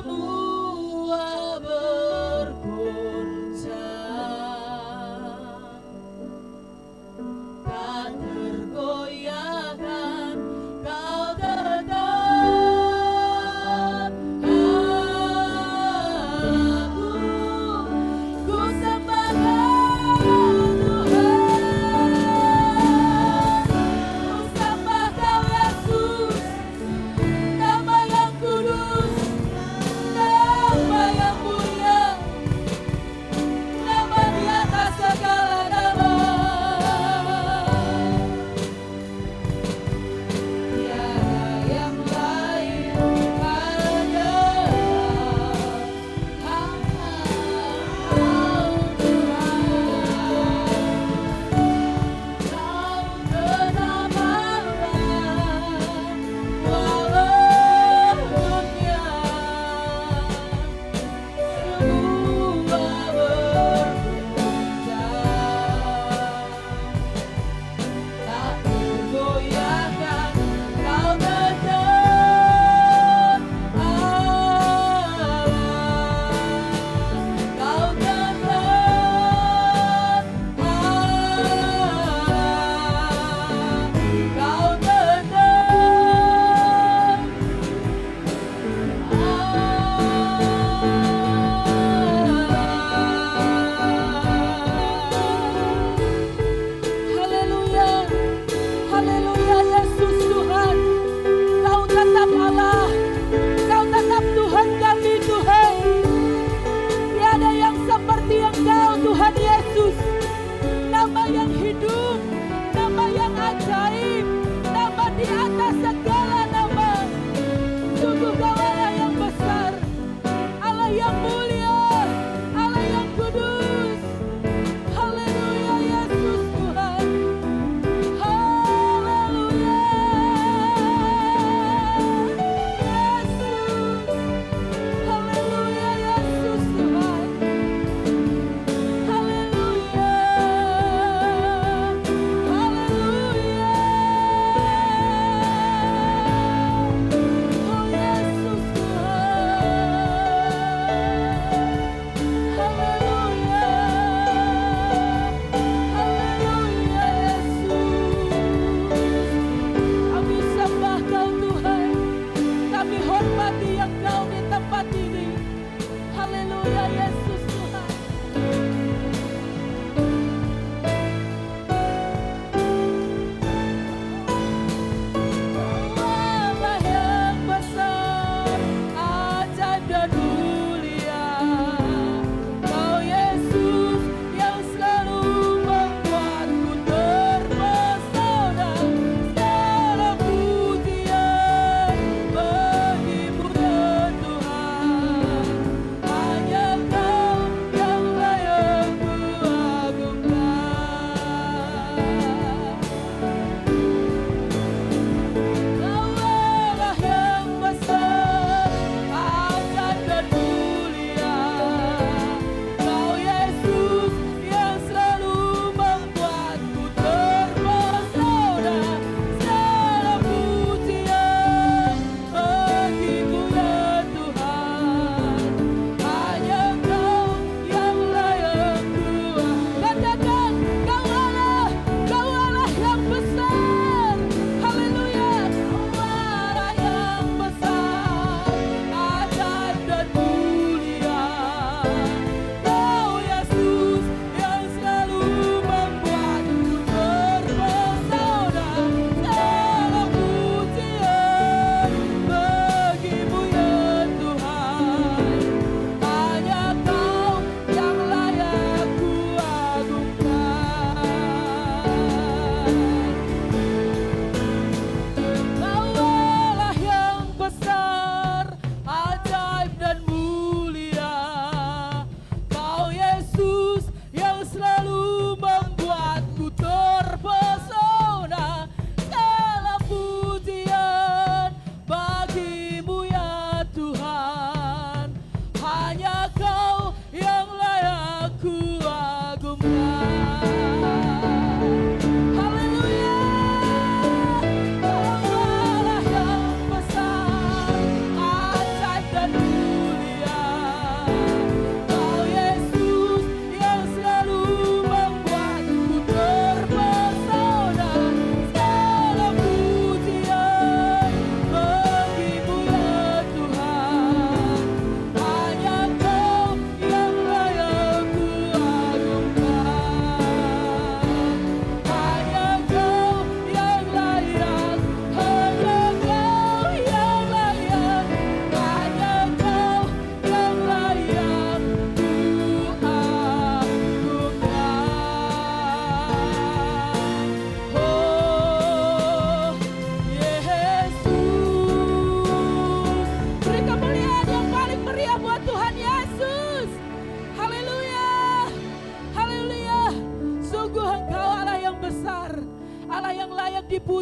semua berguncang, tak tergoyahkan, Kau tetap. Ku sembahkan Tuhan, ku sembah Kau Yesus, nama yang kudus,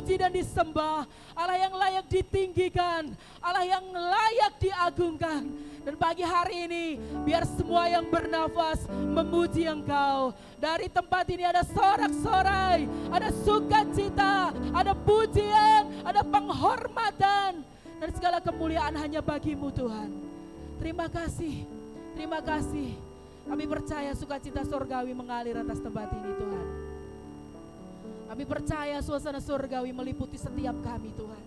dipuji dan disembah, Allah yang layak ditinggikan, Allah yang layak diagungkan. Dan pagi hari ini biar semua yang bernafas memuji Engkau. Dari tempat ini ada sorak-sorai, ada sukacita, ada pujian, ada penghormatan, dan segala kemuliaan hanya bagi-Mu Tuhan. Terima kasih, terima kasih. Kami percaya sukacita surgawi mengalir atas tempat ini Tuhan. Kami percaya suasana surgawi meliputi setiap kami Tuhan.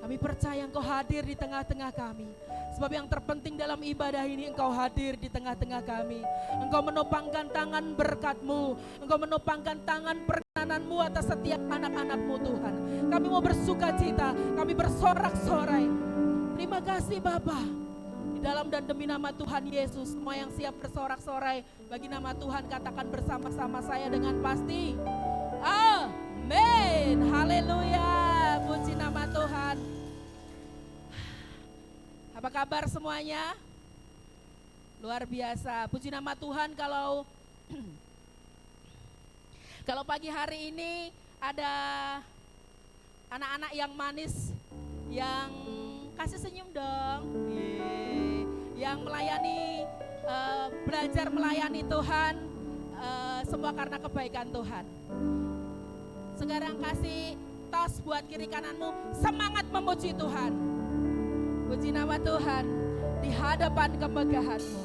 Kami percaya Engkau hadir di tengah-tengah kami. Sebab yang terpenting dalam ibadah ini Engkau hadir di tengah-tengah kami. Engkau menopangkan tangan berkat-Mu. Engkau menopangkan tangan perkenanan-Mu atas setiap anak-anak-Mu Tuhan. Kami mau bersukacita, kami bersorak-sorai. Terima kasih Bapa. Di dalam dan demi nama Tuhan Yesus, semua yang siap bersorak-sorai bagi nama Tuhan katakan bersama-sama saya dengan pasti. Amin. Haleluya. Puji nama Tuhan. Apa kabar semuanya? Luar biasa. Puji nama Tuhan kalau pagi hari ini ada anak-anak yang manis yang kasih senyum dong. Yang melayani, belajar melayani Tuhan, semua karena kebaikan Tuhan. Sekarang kasih tos buat kiri kananmu, semangat memuji Tuhan. Puji nama Tuhan di hadapan kemegahan-Mu.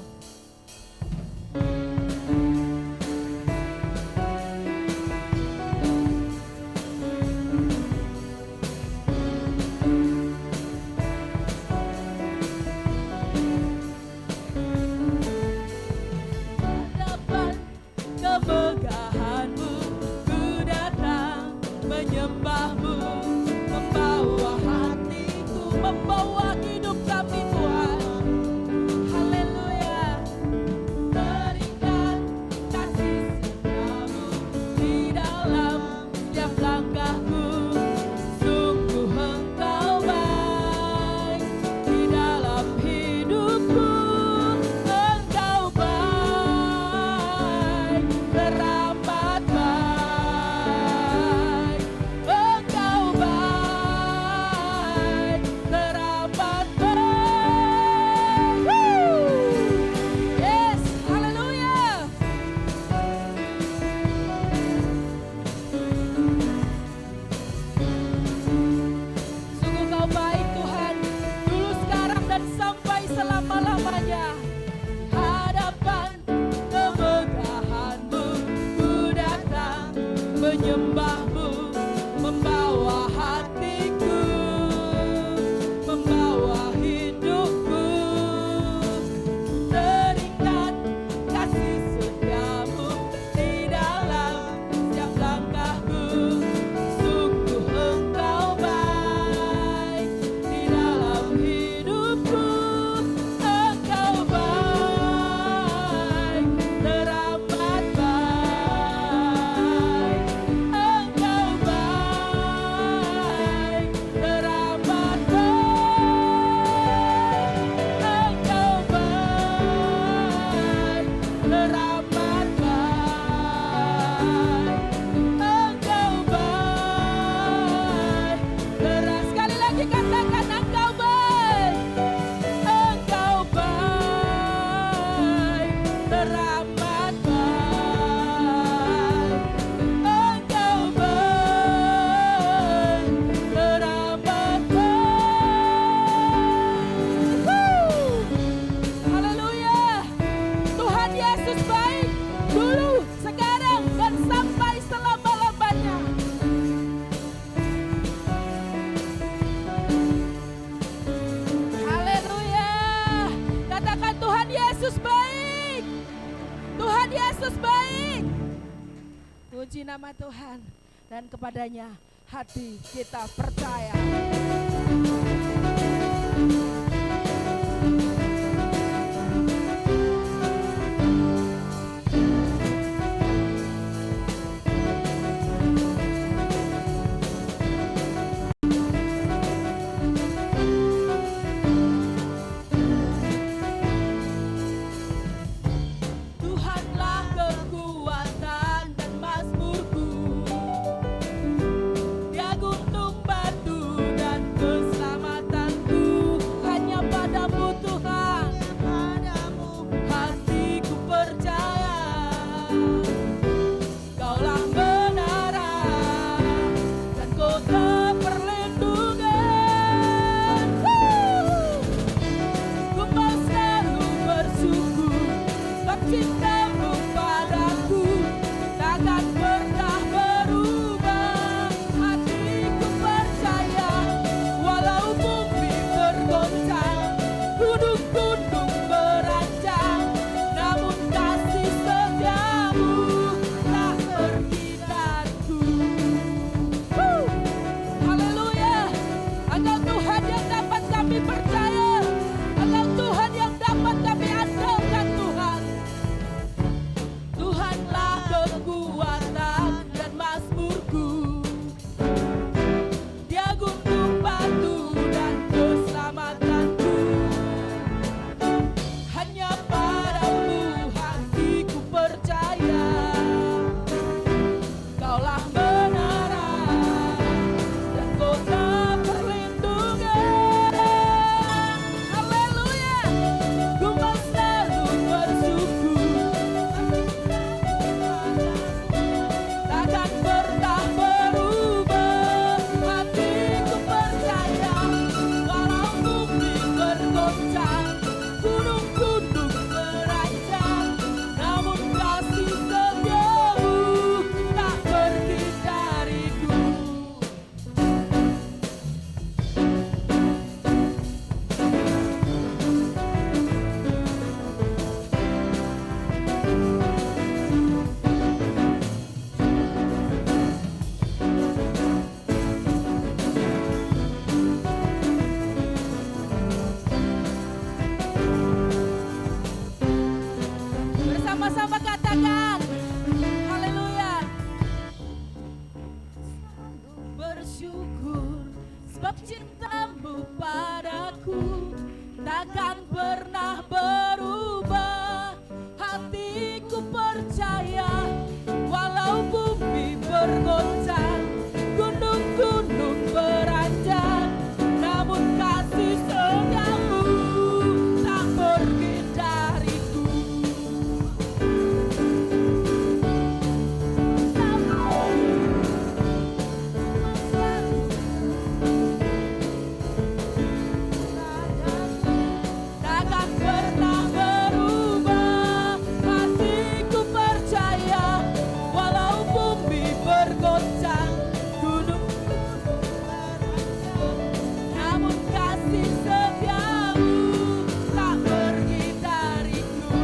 Hadapan kemegahan-Mu, ku datang menyembah-Mu, membawa hatiku, membawa hidup kami Tuhan. Haleluya. Terikat kasih setiamu di dalam setiap langkahku. Sungguh Engkau baik di dalam hidupku. Engkau baik, teramat baik. Engkau baik, teramat baik. Yes, haleluya. Sungguh Kau baik Tuhan, dulu sekarang dan sampai selama-lamanya. Hadapan kemegahan-Mu, ku datang menyembah-Mu, membawa hatiku, membawa hidupku. Terikat kasih setiamu di dalam setiap langkahku. Sungguh Engkau baik di dalam hidupku. Engkau baik, teramat baik. Engkau baik, teramat baik. Engkau baik, teramat baik. Engkau baik. Teras sekali lagi katakan Engkau baik. Engkau baik, teramat baik. Engkau baik, teramat baik. Haleluya. Tuhan Yesus baik dulu, sekarang, dan sampai selama-lamanya. Haleluya. Katakan Tuhan Yesus baik. Tuhan Yesus baik. Puji nama Tuhan, dan kepadanya hati kita percaya. Tuhanlah kekuatan dan mazmurku. Diagung pernah berubah. Hatiku percaya, walau bumi bergoncang, gunung-gunung beranjak, namun kasih setiamu tak pergi dariku. Takkan pernah berubah, hatiku percaya, walau bumi bergoncang, gunung beranjak, namun kasih setiamu tak pergi dariku.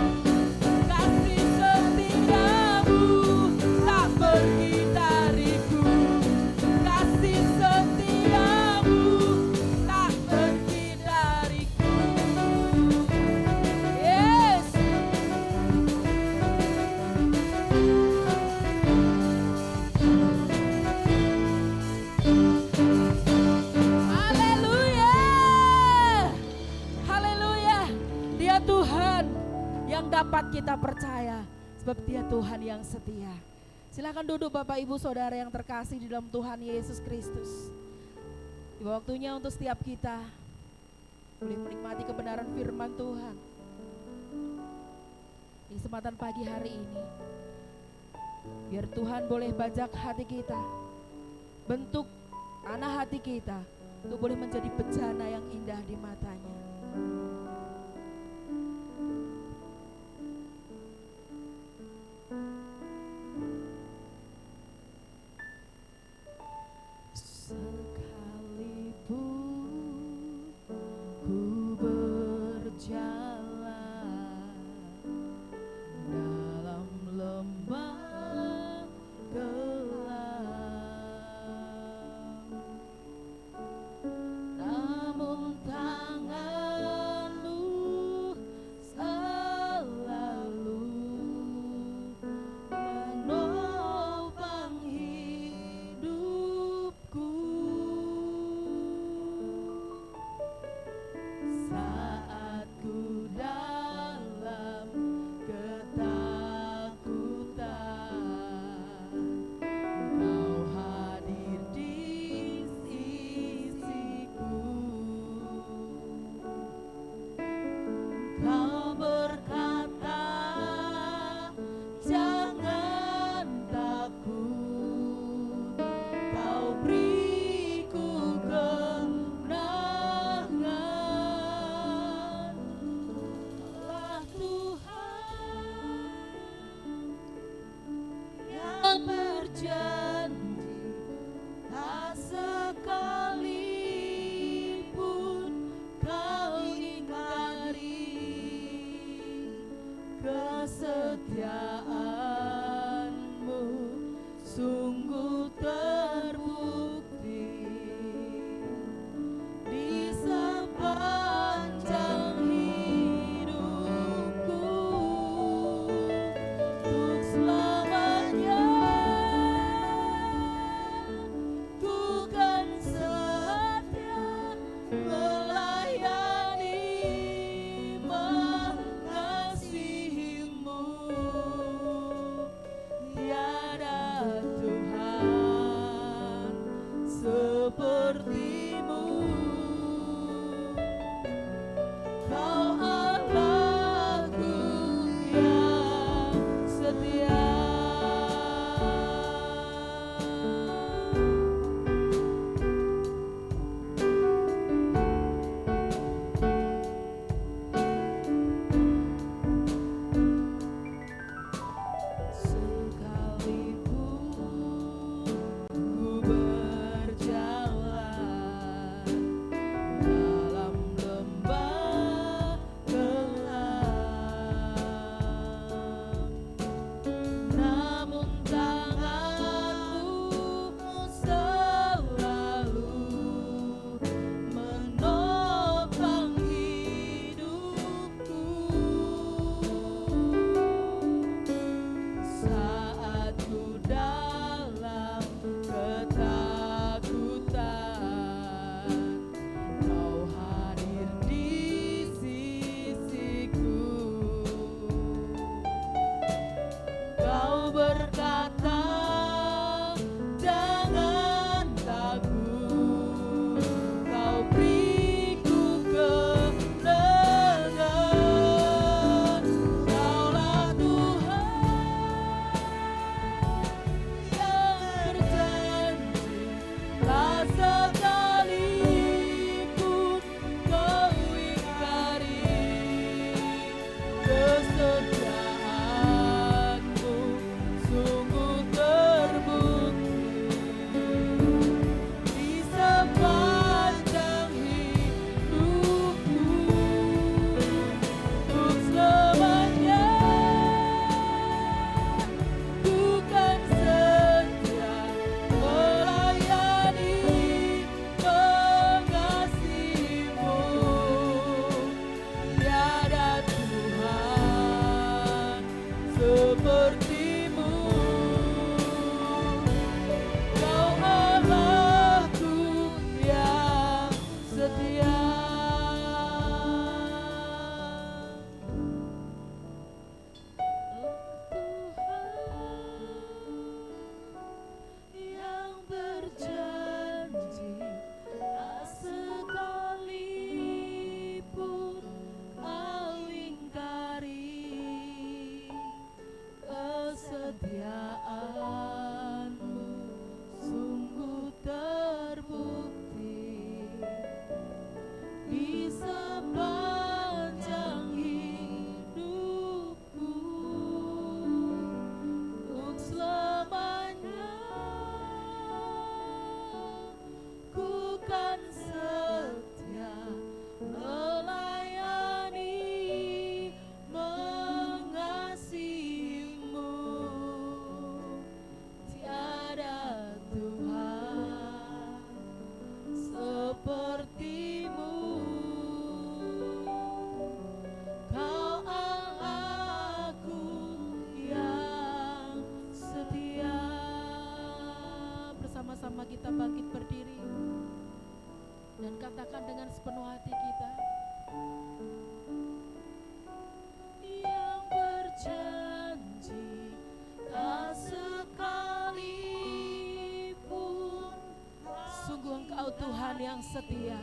Kasih setiamu tak pergi dariku. Kasih setiamu tak pergi dariku. Yes. Haleluya. Haleluya. Dia Tuhan yang dapat kita percaya, sebab Dia Tuhan yang setia. Silakan duduk Bapak Ibu Saudara yang terkasih di dalam Tuhan Yesus Kristus. Waktunya untuk setiap kita boleh menikmati kebenaran firman Tuhan di kesempatan pagi hari ini. Biar Tuhan boleh bajak hati kita, bentuk tanah hati kita, untuk boleh menjadi bejana yang indah di matanya. Sekalipun ku berjalan dalam lembah gelap, namun tangan-Mu selalu menopang hidupku. Saat ku dalam ketakutan, Engkau hadir di sisiku. Kau berkata, jangan takut, Kau beriku kemenangan. Allah Tuhan yang berjanji, tak sekalipun Kau ingkari kesetiaan-Mu, sungguh terbukti di sepanjang hidupku. Untuk selamanya ku kan setia melayani, mengasihi-Mu. sepertimu. Kau Allahku yang setia. Yang berjanji tak sekalipun kau ingkari, kesetiaanmu sungguh terbukti di sepanjang hidupku. Untuk selamanya ku kan setia melayani, mengasihimu. Tiada Tuhan sepertimu. Kau Allahku yang setia. Bersama-sama kita bangkit berdiri dan katakan dengan sepenuh hati kita, yang berjanji tak sekalipun. Sungguh Engkau Tuhan yang setia.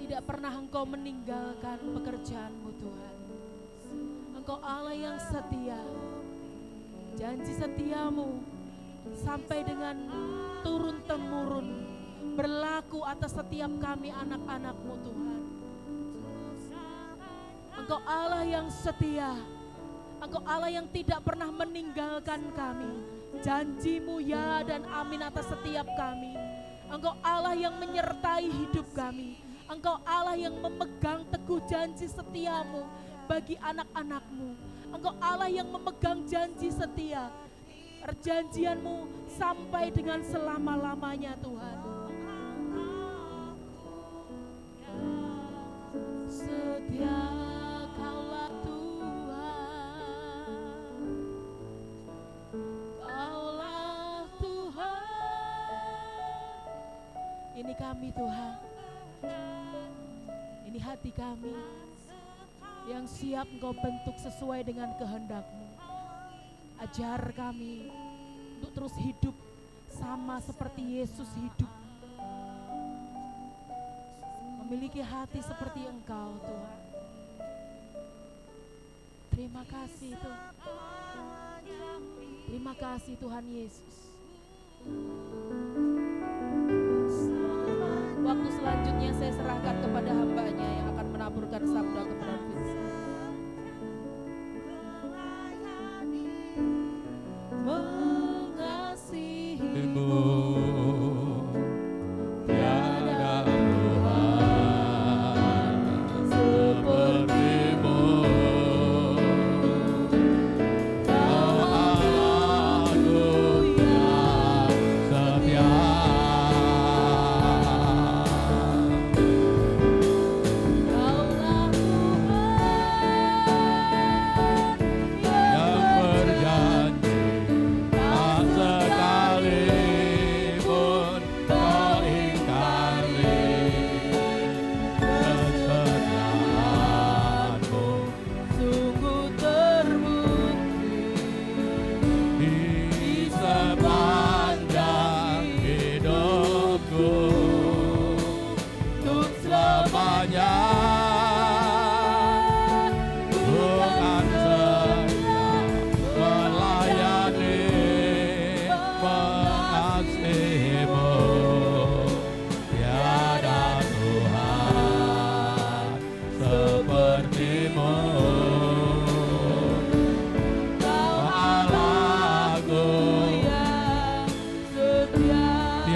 Tidak pernah Engkau meninggalkan pekerjaan-Mu Tuhan. Engkau Allah yang setia. Janji setiamu sampai dengan turun-temurun berlaku atas setiap kami anak-anak-Mu Tuhan. Engkau Allah yang setia. Engkau Allah yang tidak pernah meninggalkan kami. Janji-Mu ya dan amin atas setiap kami. Engkau Allah yang menyertai hidup kami. Engkau Allah yang memegang teguh janji setiamu bagi anak-anak-Mu. Engkau Allah yang memegang janji setia. Perjanjian-Mu sampai dengan selama-lamanya Tuhan. Setia Kaulah Tuhan. Kaulah Tuhan. Ini kami Tuhan. Ini hati kami yang siap Engkau bentuk sesuai dengan kehendak-Mu. Ajar kami untuk terus hidup sama seperti Yesus hidup. Memiliki hati seperti Engkau Tuhan. Terima kasih Tuhan. Terima kasih Tuhan Yesus. Waktu selanjutnya saya serahkan kepada hamba-Nya yang akan menaburkan sabda kebenaran firman. Mengasihimu tiada Tuhan sepertimu. Kau Allahku yang setia. Kaulah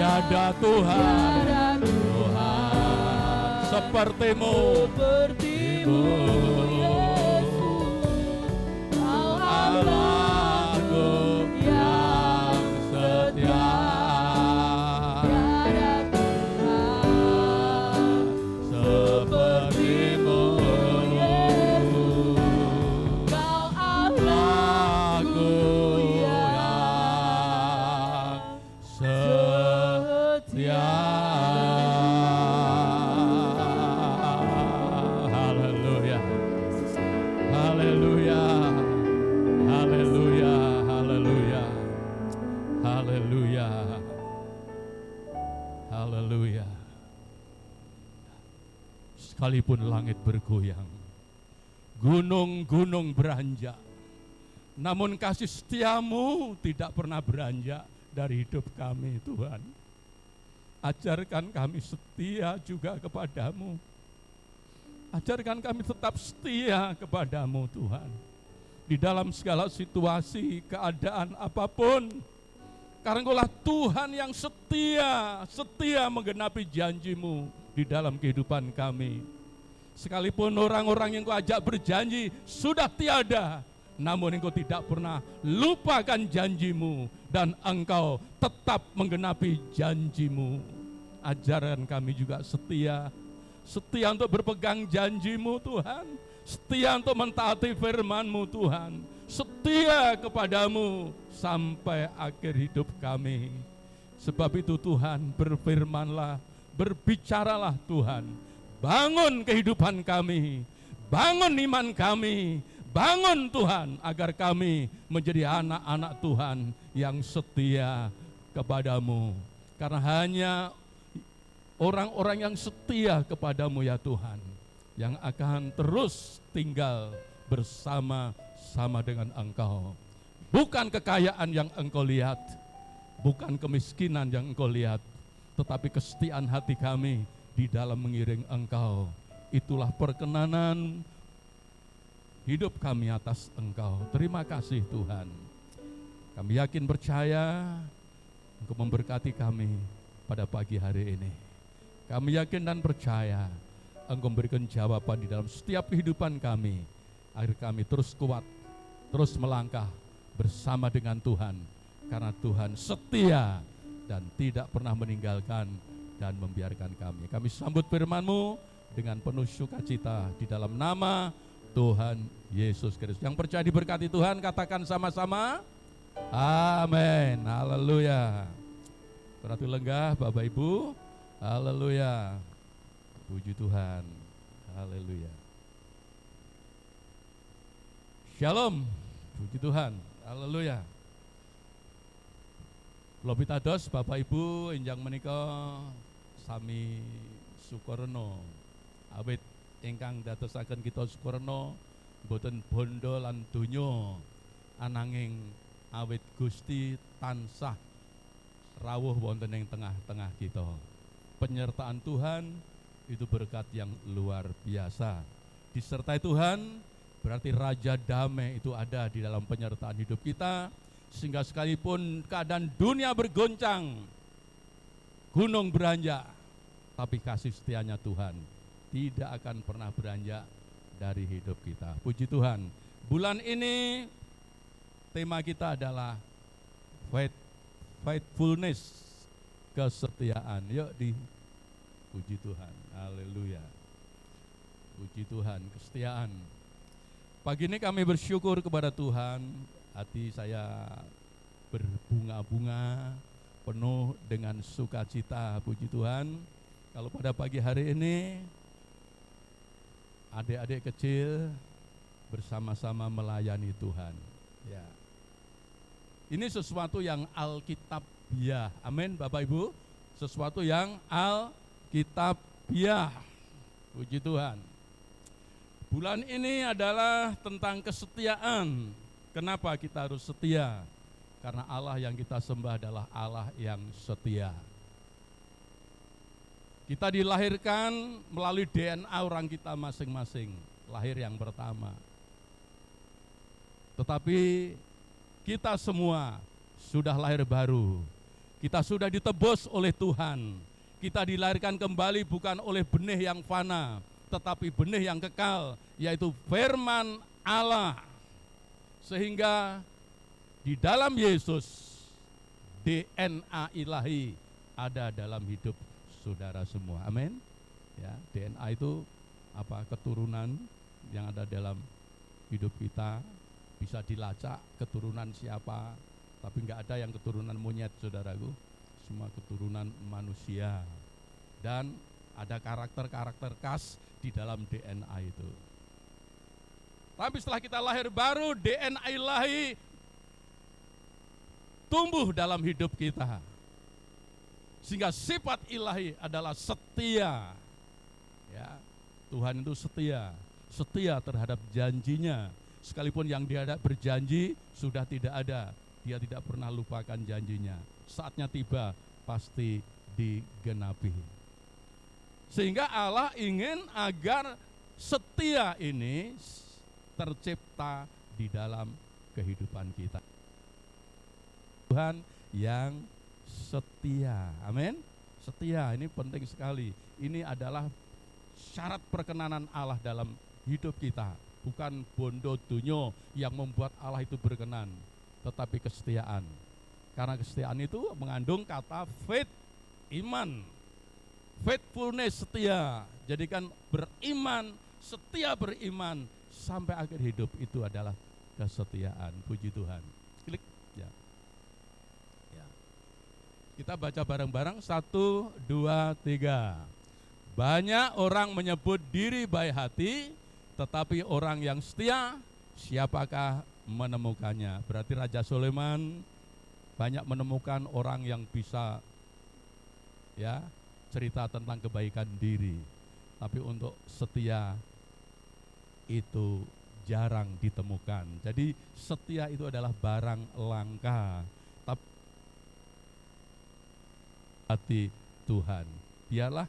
Tiada Tuhan, Tuhan sepertimu, Kau Allahku yang setia. Tiada Tuhan sepertimu, Kau Allah. sekalipun langit bergoyang, gunung-gunung beranjak, namun kasih setiamu tidak pernah beranjak dari hidup kami, Tuhan. Ajarkan kami setia juga kepadamu. Ajarkan kami tetap setia kepadamu, Tuhan. Di dalam segala situasi, keadaan apapun, karena Engkaulah Tuhan yang setia menggenapi janji-Mu di dalam kehidupan kami. Sekalipun orang-orang yang Engkau ajak berjanji sudah tiada, namun Engkau tidak pernah lupakan janji-Mu dan Engkau tetap menggenapi janji-Mu. Ajaran kami juga setia untuk berpegang janji-Mu, Tuhan. Setia untuk mentaati firman-Mu, Tuhan. Setia kepadamu sampai akhir hidup kami. Sebab itu Tuhan, berfirmanlah, berbicaralah Tuhan. Bangun kehidupan kami, bangun iman kami, bangun Tuhan, agar kami menjadi anak-anak Tuhan yang setia kepadamu. Karena hanya orang-orang yang setia kepadamu ya Tuhan, yang akan terus tinggal bersama-sama dengan Engkau. Bukan kekayaan yang Engkau lihat, bukan kemiskinan yang Engkau lihat, tetapi kesetiaan hati kami di dalam mengiring Engkau. Itulah perkenanan hidup kami atas Engkau. Terima kasih Tuhan. Kami yakin percaya Engkau memberkati kami pada pagi hari ini. Kami yakin dan percaya Engkau memberikan jawaban di dalam setiap kehidupan kami, agar kami terus kuat, terus melangkah bersama dengan Tuhan, karena Tuhan setia dan tidak pernah meninggalkan dan membiarkan kami. Kami sambut firman-Mu dengan penuh sukacita di dalam nama Tuhan Yesus Kristus. Yang percaya diberkati Tuhan, katakan sama-sama, amin, haleluya. Berarti lenggah Bapak Ibu, haleluya. Puji Tuhan, haleluya. Shalom, puji Tuhan, haleluya. Kula pitados Bapak Ibu enjang menika sami sukurna, awit ingkang dadosaken kita sukurna boten bondo lan donya, ananging awit Gusti tansah rawuh wonten ing tengah-tengah kita. Penyertaan Tuhan itu berkat yang luar biasa. Disertai Tuhan berarti Raja Damai itu ada di dalam penyertaan hidup kita, sehingga sekalipun keadaan dunia bergoncang, gunung beranjak, tapi kasih setianya Tuhan tidak akan pernah beranjak dari hidup kita. Puji Tuhan. Bulan ini tema kita adalah faithfulness, kesetiaan. Yuk puji Tuhan, haleluya. Puji Tuhan, kesetiaan. Pagi ini kami bersyukur kepada Tuhan, hati saya berbunga-bunga, penuh dengan sukacita, puji Tuhan. Kalau pada pagi hari ini, adik-adik kecil bersama-sama melayani Tuhan. Ya. Ini sesuatu yang alkitabiah, amin Bapak Ibu. Sesuatu yang alkitabiah, puji Tuhan. Bulan ini adalah tentang kesetiaan. Kenapa kita harus setia? Karena Allah yang kita sembah adalah Allah yang setia. Kita dilahirkan melalui DNA orang kita masing-masing, lahir yang pertama. Tetapi kita semua sudah lahir baru. Kita sudah ditebus oleh Tuhan. Kita dilahirkan kembali bukan oleh benih yang fana, tetapi benih yang kekal, yaitu firman Allah. Sehingga di dalam Yesus, DNA ilahi ada dalam hidup saudara semua. Amin. Ya, DNA itu apa? Keturunan yang ada dalam hidup kita. Bisa dilacak keturunan siapa, tapi enggak ada yang keturunan monyet, saudaraku. Semua keturunan manusia. Dan ada karakter-karakter khas di dalam DNA itu. Tapi setelah kita lahir baru, DNA ilahi tumbuh dalam hidup kita. Sehingga sifat ilahi adalah setia. Ya, Tuhan itu setia, setia terhadap janjinya. Sekalipun yang dia berjanji sudah tidak ada, dia tidak pernah lupakan janjinya. Saatnya tiba, pasti digenapi. Sehingga Allah ingin agar setia ini tercipta di dalam kehidupan kita. Tuhan yang setia, amin. Setia ini penting sekali. Ini adalah syarat perkenanan Allah dalam hidup kita. Bukan bondo dunyo yang membuat Allah itu berkenan, tetapi kesetiaan. Karena kesetiaan itu mengandung kata faith, iman. Faithfulness, setia. Jadi kan beriman, setia beriman sampai akhir hidup, itu adalah kesetiaan. Puji Tuhan. Klik ya. Kita baca bareng-bareng, 1, 2, 3. Banyak orang menyebut diri baik hati, tetapi orang yang setia, siapakah menemukannya? Berarti Raja Sulaiman banyak menemukan orang yang bisa ya cerita tentang kebaikan diri. Tapi untuk setia itu jarang ditemukan. Jadi setia itu adalah barang langka. Hati Tuhan, biarlah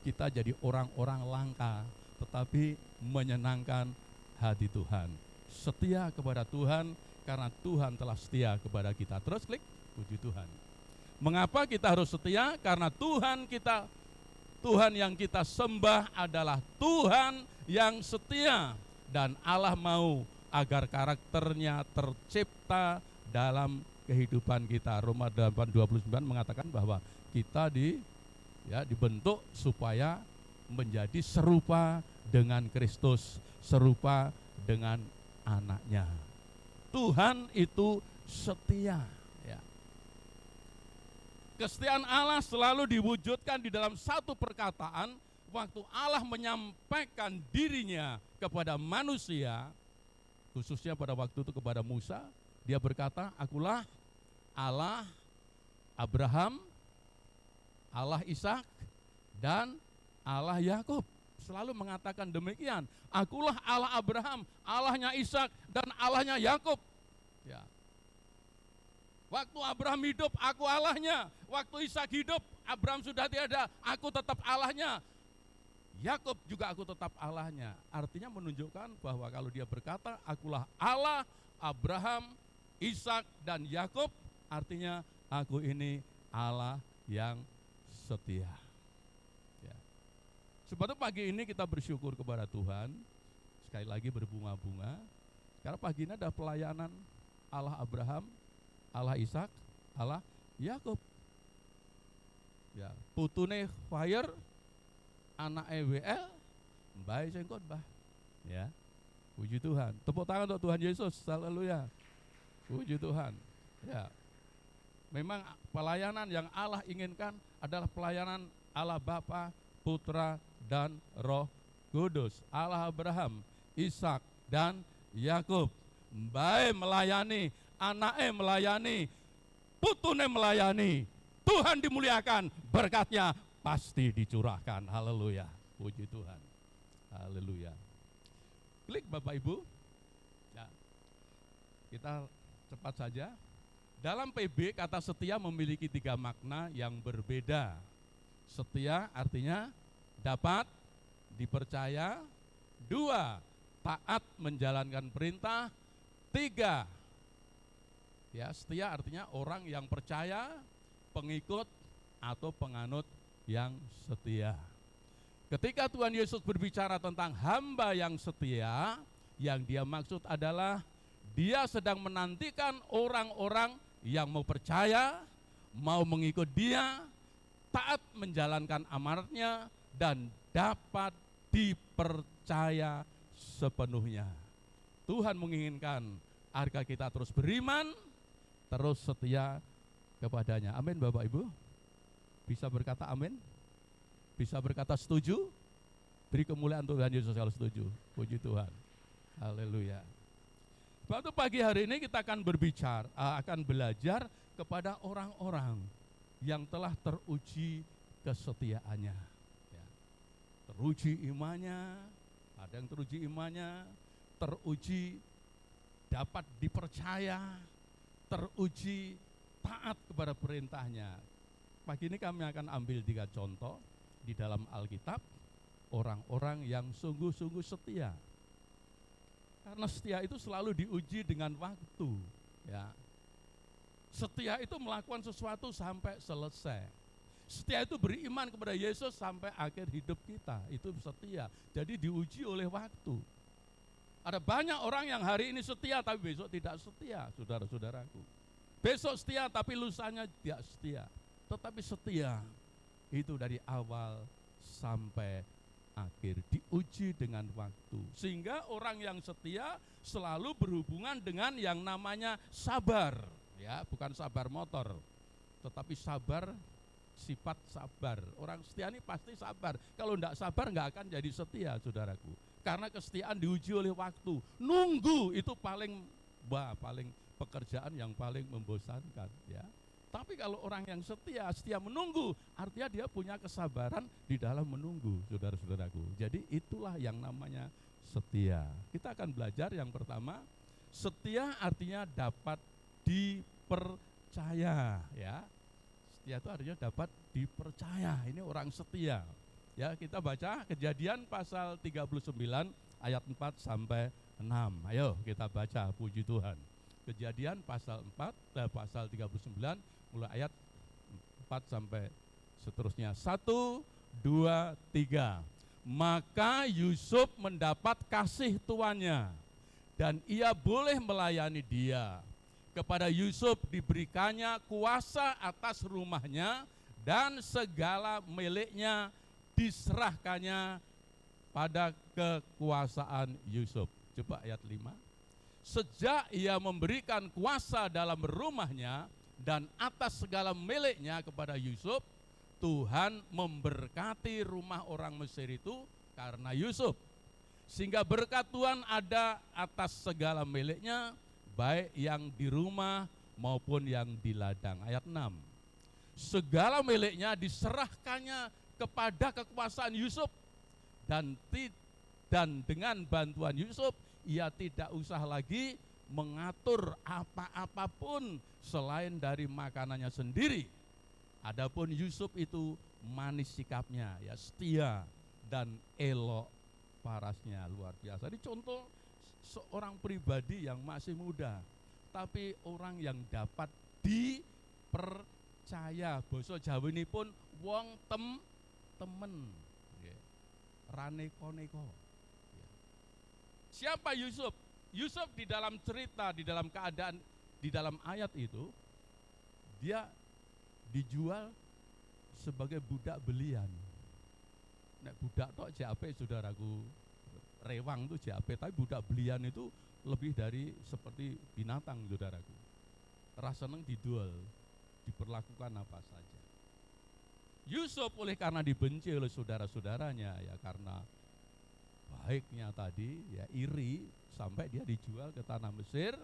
kita jadi orang-orang langka, tetapi menyenangkan hati Tuhan. Setia kepada Tuhan, karena Tuhan telah setia kepada kita. Terus klik, puji Tuhan. Mengapa kita harus setia? Karena Tuhan yang kita sembah adalah Tuhan yang setia. Dan Allah mau agar karakternya tercipta dalam kehidupan kita. Roma 8:29 mengatakan bahwa kita dibentuk supaya menjadi serupa dengan Kristus, serupa dengan anaknya. Tuhan itu setia. Ya. Kesetiaan Allah selalu diwujudkan di dalam satu perkataan. Waktu Allah menyampaikan dirinya kepada manusia, khususnya pada waktu itu kepada Musa, dia berkata, akulah Allah Abraham, Allah Ishak, dan Allah Yakub. Selalu mengatakan demikian. Akulah Allah Abraham, Allahnya Ishak, dan Allahnya Yakub. Ya. Waktu Abraham hidup, aku Allahnya. Waktu Ishak hidup, Abraham sudah tiada, aku tetap Allahnya. Yakub juga aku tetap Allahnya. Artinya menunjukkan bahwa kalau dia berkata, akulah Allah Abraham, Ishak, dan Yakub, artinya aku ini Allah yang setia. Ya. Sebab itu pagi ini kita bersyukur kepada Tuhan, sekali lagi berbunga-bunga, karena pagi ini ada pelayanan Allah Abraham, Allah Ishak, Allah Yakub. Ya, putune fire, anak EWL, baik sing khotbah. Ya. Puji Tuhan. Tepuk tangan untuk Tuhan Yesus. Haleluya. Puji Tuhan. Ya. Memang pelayanan yang Allah inginkan adalah pelayanan Allah Bapa, Putra, dan Roh Kudus. Allah Abraham, Ishak, dan Yakub. Baik melayani, anaknya melayani, putune melayani. Tuhan dimuliakan, berkatnya pasti dicurahkan. Haleluya. Puji Tuhan. Haleluya. Klik Bapak Ibu. Ya. Kita cepat saja. Dalam PB kata setia memiliki 3 makna yang berbeda. Setia artinya dapat dipercaya. 2, taat menjalankan perintah. 3, ya setia artinya orang yang percaya, pengikut atau penganut yang setia. Ketika Tuhan Yesus berbicara tentang hamba yang setia, yang dia maksud adalah dia sedang menantikan orang-orang yang mau percaya, mau mengikut dia, taat menjalankan amanatnya, dan dapat dipercaya sepenuhnya. Tuhan menginginkan agar kita terus beriman, terus setia kepadanya. Amin Bapak Ibu. Bisa berkata amin? Bisa berkata setuju? Beri kemuliaan Tuhan Yesus kalau setuju. Puji Tuhan. Haleluya. Waktu pagi hari ini kita akan akan belajar kepada orang-orang yang telah teruji kesetiaannya. Ya. teruji imannya, ada yang teruji imannya, teruji dapat dipercaya, teruji taat kepada perintahnya. Pagi ini kami akan ambil 3 contoh di dalam Alkitab, orang-orang yang sungguh-sungguh setia. Karena setia itu selalu diuji dengan waktu, ya. Setia itu melakukan sesuatu sampai selesai. Setia itu beriman kepada Yesus sampai akhir hidup kita, itu setia. Jadi diuji oleh waktu. Ada banyak orang yang hari ini setia tapi besok tidak setia, saudara-saudaraku. Besok setia tapi lusanya tidak setia. Tetapi setia itu dari awal sampai akhir, diuji dengan waktu. Sehingga orang yang setia selalu berhubungan dengan yang namanya sabar, ya, bukan sabar motor, tetapi sabar, sifat sabar. Orang setia ini pasti sabar. Kalau tidak sabar nggak akan jadi setia, saudaraku. Karena kesetiaan diuji oleh waktu. Nunggu itu paling pekerjaan yang paling membosankan, ya. Tapi kalau orang yang setia menunggu, artinya dia punya kesabaran di dalam menunggu, saudara-saudaraku. Jadi itulah yang namanya setia. Kita akan belajar yang pertama, setia artinya dapat dipercaya, ya. Setia itu artinya dapat dipercaya. Ini orang setia. Ya, kita baca Kejadian pasal 39 ayat 4 sampai 6. Ayo kita baca, puji Tuhan. Kejadian pasal 39 mulai ayat 4 sampai seterusnya. 1, 2, 3. Maka Yusuf mendapat kasih tuannya dan ia boleh melayani dia. Kepada Yusuf diberikannya kuasa atas rumahnya dan segala miliknya diserahkannya pada kekuasaan Yusuf. Coba ayat 5. Sejak ia memberikan kuasa dalam rumahnya dan atas segala miliknya kepada Yusuf, Tuhan memberkati rumah orang Mesir itu karena Yusuf. Sehingga berkat Tuhan ada atas segala miliknya, baik yang di rumah maupun yang di ladang. Ayat 6. Segala miliknya diserahkannya kepada kekuasaan Yusuf dan dengan bantuan Yusuf ia tidak usah lagi mengatur apa-apapun selain dari makanannya sendiri. Adapun Yusuf itu manis sikapnya, ya, setia dan elok parasnya, luar biasa. Ini contoh seorang pribadi yang masih muda, tapi orang yang dapat dipercaya. Basa Jawa ini pun wong temen, raneko-neko. Siapa Yusuf? Yusuf di dalam cerita, di dalam keadaan, di dalam ayat itu, dia dijual sebagai budak belian. Nek budak tok JAP, saudaraku, rewang itu JAP, tapi budak belian itu lebih dari seperti binatang, saudaraku. Rasa seneng dijual, diperlakukan apa saja. Yusuf oleh karena dibenci oleh saudara-saudaranya, ya karena baiknya tadi, ya iri, sampai dia dijual ke tanah Mesir,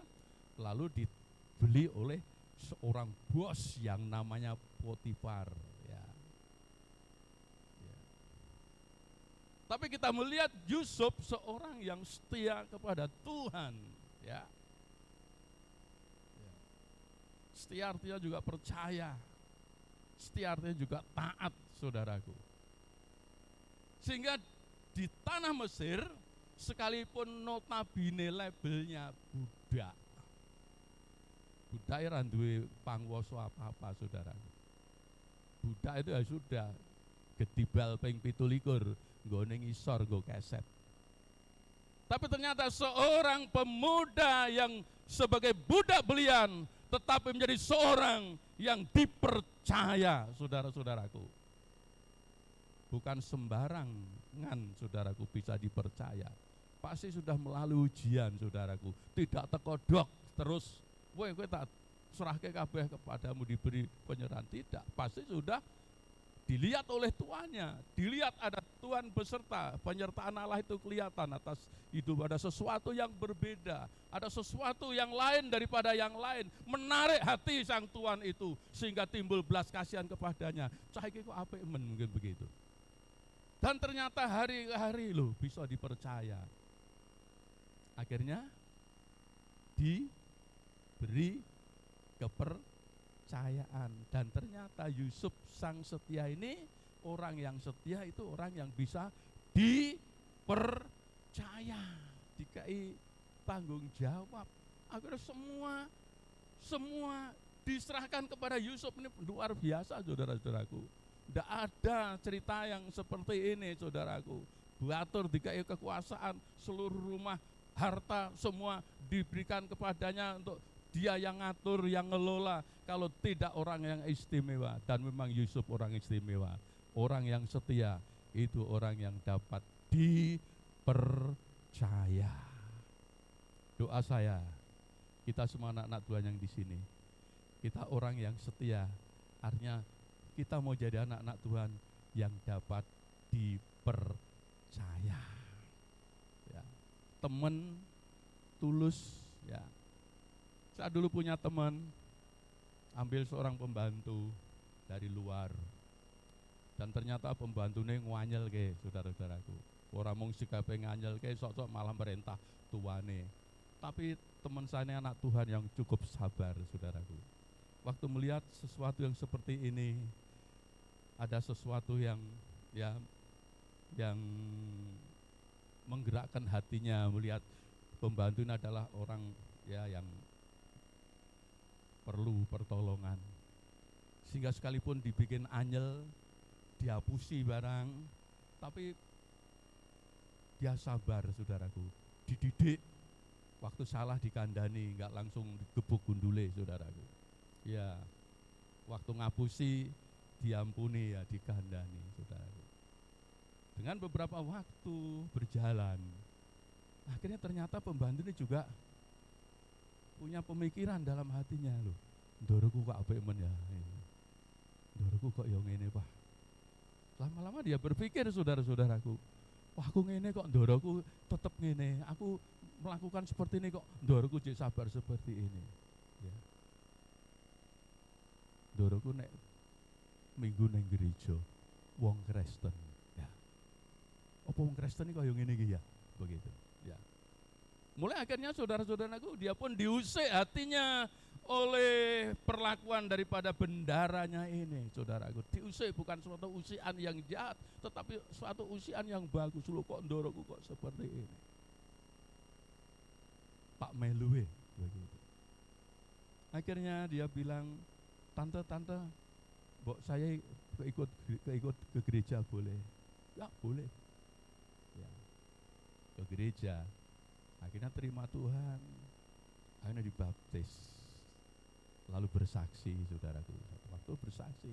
lalu dibeli oleh seorang bos yang namanya Potifar, ya. Tapi kita melihat Yusuf seorang yang setia kepada Tuhan, ya. Setia artinya juga percaya, setia artinya juga taat, saudaraku. Sehingga di tanah Mesir, sekalipun notabene labelnya budak, budak ora duwe pangwasa apa-apa, saudara. Budak itu ya sudah gedibal ping 17 nggone ngisor nggo keset. Tapi ternyata seorang pemuda yang sebagai budak belian tetapi menjadi seorang yang dipercaya, saudara-saudaraku. Bukan sembarangan, saudaraku, bisa dipercaya. Pasti sudah melalui ujian, saudaraku. Tidak tekodok terus, kowe tak serahke kabeh kepadamu, diberi penyerahan. Tidak, pasti sudah dilihat oleh tuannya. Dilihat ada Tuhan beserta, penyertaan Allah itu kelihatan atas hidup. Ada sesuatu yang berbeda, ada sesuatu yang lain daripada yang lain, menarik hati sang Tuhan itu, sehingga timbul belas kasihan kepadanya. Cah iki kok apik men, mungkin begitu. Dan ternyata hari-hari loh bisa dipercaya. Akhirnya diberi kepercayaan. Dan ternyata Yusuf sang setia ini, orang yang setia itu orang yang bisa dipercaya, dikai tanggung jawab. Akhirnya semua diserahkan kepada Yusuf. Ini luar biasa, saudara-saudaraku. Tidak ada cerita yang seperti ini, saudaraku. Batur dikai kekuasaan, seluruh rumah, harta semua diberikan kepadanya untuk dia yang ngatur, yang ngelola. Kalau tidak orang yang istimewa, dan memang Yusuf orang istimewa, orang yang setia, itu orang yang dapat dipercaya. Doa saya, kita semua anak-anak Tuhan yang di sini, kita orang yang setia, artinya kita mau jadi anak-anak Tuhan yang dapat dipercaya. Ya. Teman tulus, ya. Saya dulu punya teman, ambil seorang pembantu dari luar, dan ternyata pembantunya nganyel ke, saudara-saudaraku. Orang mung sikape nganyel ke, sok-sok malah merintah tuane. Tapi teman saya ini anak Tuhan yang cukup sabar, saudaraku. Waktu melihat sesuatu yang seperti ini, ada sesuatu yang menggerakkan hatinya, melihat pembantu ini adalah orang yang perlu pertolongan. Sehingga sekalipun dibikin anyel, dihapusi barang, tapi dia sabar, saudaraku. Dididik, waktu salah dikandani, enggak langsung digebuk gundule, saudaraku. Ya, waktu ngapusi diampuni, ya dikandani, saudaraku. Dengan beberapa waktu berjalan, akhirnya ternyata pembantu ini juga punya pemikiran dalam hatinya, loh, ndoroku kok apik men ya, ndoroku kok yang ngene Pak. Lama-lama dia berpikir, saudara-saudaraku, wah aku ngene kok ndoroku tetep ngene, aku melakukan seperti ini kok ndoroku jek sabar seperti ini. Ya. Ndoroku nek minggu neng gereja, wong Kristen, ya. Apa wong Kristen ini kok yang ngene iki ya, begitu. Ya. Mulai akhirnya saudara-saudaraku, dia pun diusik hatinya oleh perlakuan daripada bendaranya ini, saudaraku. Diusik bukan suatu usian yang jahat, tetapi suatu usian yang bagus. Loh, kok ndoroku kok seperti ini. Pak Meluwe, begitu. Akhirnya dia bilang, tante, Mbok saya ikut ke gereja boleh? Ya boleh. Ya, ke gereja. Akhirnya terima Tuhan, akhirnya dibaptis, lalu bersaksi, saudaraku. Satu waktu bersaksi,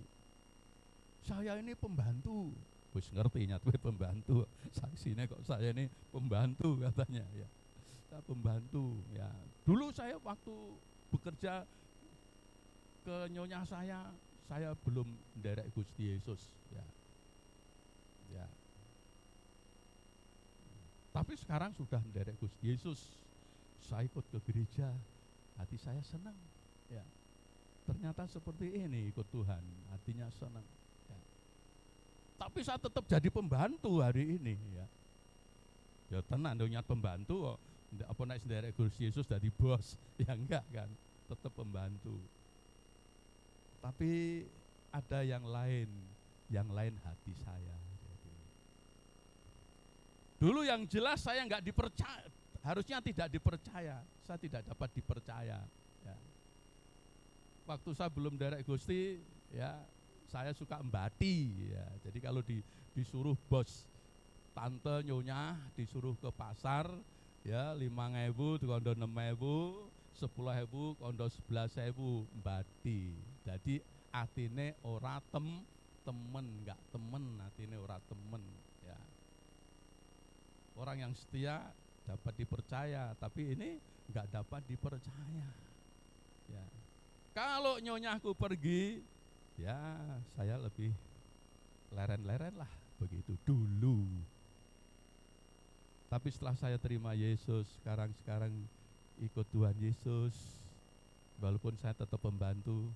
saya ini pembantu, wis ngerti nyatwe pembantu, saksinya kok saya ini pembantu katanya, ya. Saya pembantu, ya. Dulu saya waktu bekerja ke nyonya saya belum nderek Gusti Yesus, ya. Ya. Tapi sekarang sudah menderek Gusti Yesus. Saya ikut ke gereja, hati saya senang. Ya. Ternyata seperti ini ikut Tuhan, hatinya senang. Ya. Tapi saya tetap jadi pembantu hari ini. Ya, ya tenang, niat pembantu. Apa naik menderek Gusti Yesus jadi bos? Ya enggak kan, tetap pembantu. Tapi ada yang lain hati saya. Dulu yang jelas saya nggak dipercaya, harusnya tidak dipercaya, saya tidak dapat dipercaya. Ya. Waktu saya belum derek Gusti, ya saya suka embati. Ya. Jadi kalau disuruh bos, tante, nyonya, disuruh ke pasar, ya 5.000, kondo 6.000, 10.000, kondo 11.000, embati. Jadi atine ora temen, nggak temen, atine ora temen. Ya. Orang yang setia dapat dipercaya, tapi ini nggak dapat dipercaya. Ya. Kalau nyonyaku pergi, ya saya lebih leren-leren lah, begitu dulu. Tapi setelah saya terima Yesus, sekarang ikut Tuhan Yesus, walaupun saya tetap pembantu,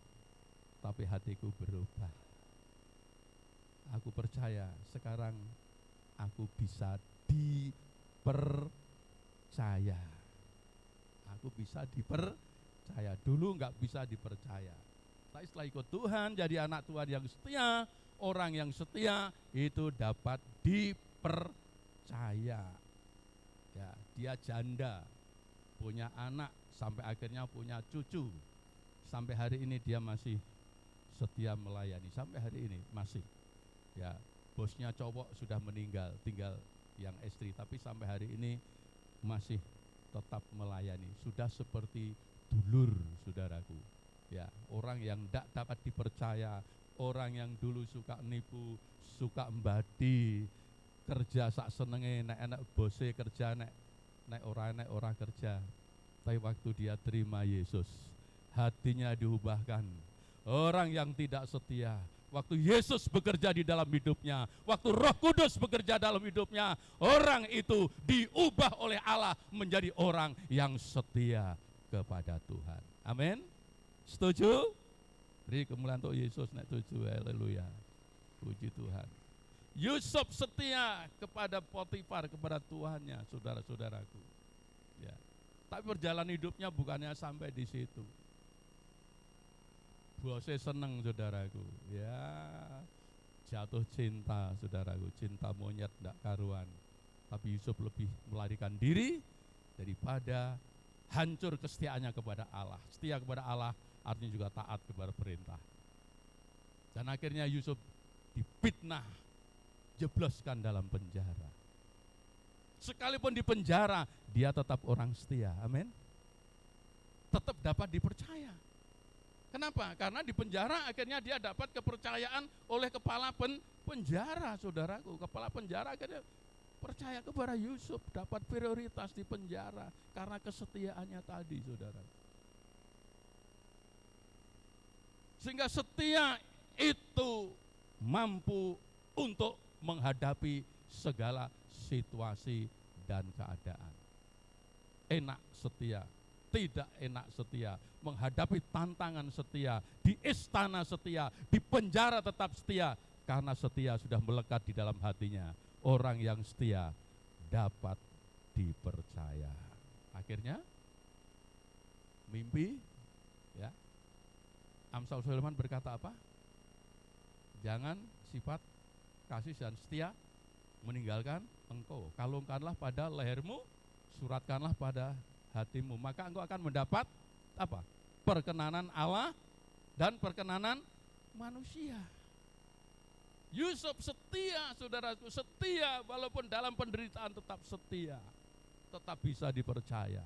tapi hatiku berubah. Aku percaya sekarang aku bisa dipercaya. Aku bisa dipercaya. Dulu nggak bisa dipercaya. Tapi setelah ikut Tuhan, jadi anak Tuhan yang setia, orang yang setia itu dapat dipercaya. Ya, dia janda, punya anak, sampai akhirnya punya cucu. Sampai hari ini dia masih setia melayani, sampai hari ini masih. Ya, bosnya cowok sudah meninggal, tinggal yang istri, tapi sampai hari ini masih tetap melayani. Sudah seperti dulur, saudaraku. Ya, orang yang tidak dapat dipercaya, orang yang dulu suka nipu, suka embadi, kerja sak senenge, nek enak bose kerja, nek ora kerja. Tapi waktu dia terima Yesus, hatinya diubahkan. Orang yang tidak setia, waktu Yesus bekerja di dalam hidupnya, waktu Roh Kudus bekerja dalam hidupnya, orang itu diubah oleh Allah menjadi orang yang setia kepada Tuhan. Amin. Setuju? Beri kemuliaan untuk Yesus, nek setuju. Haleluya. Puji Tuhan. Yusuf setia kepada Potifar, kepada Tuhannya, saudara-saudaraku. Ya. Tapi perjalanan hidupnya bukannya sampai di situ. Bosnya seneng, saudaraku. Ya, jatuh cinta, saudaraku. Cinta monyet tidak karuan. Tapi Yusuf lebih melarikan diri daripada hancur kesetiaannya kepada Allah. Setia kepada Allah artinya juga taat kepada perintah. Dan akhirnya Yusuf difitnah, jebloskan dalam penjara. Sekalipun di penjara, dia tetap orang setia. Amin. Tetap dapat dipercaya. Kenapa? Karena di penjara akhirnya dia dapat kepercayaan oleh kepala penjara, saudaraku. Kepala penjara akhirnya percaya kepada Yusuf, dapat prioritas di penjara karena kesetiaannya tadi, saudara. Sehingga setia itu mampu untuk menghadapi segala situasi dan keadaan. Enak setia, tidak enak setia, menghadapi tantangan setia, di istana setia, di penjara tetap setia, karena setia sudah melekat di dalam hatinya. Orang yang setia dapat dipercaya. Akhirnya mimpi, ya. Amsal Sulaiman berkata apa? Jangan sifat kasih dan setia meninggalkan engkau. Kalungkanlah pada lehermu, suratkanlah pada hatimu, maka engkau akan mendapat apa? Perkenanan Allah dan perkenanan manusia. Yusuf setia, saudaraku, setia walaupun dalam penderitaan tetap setia, tetap bisa dipercaya.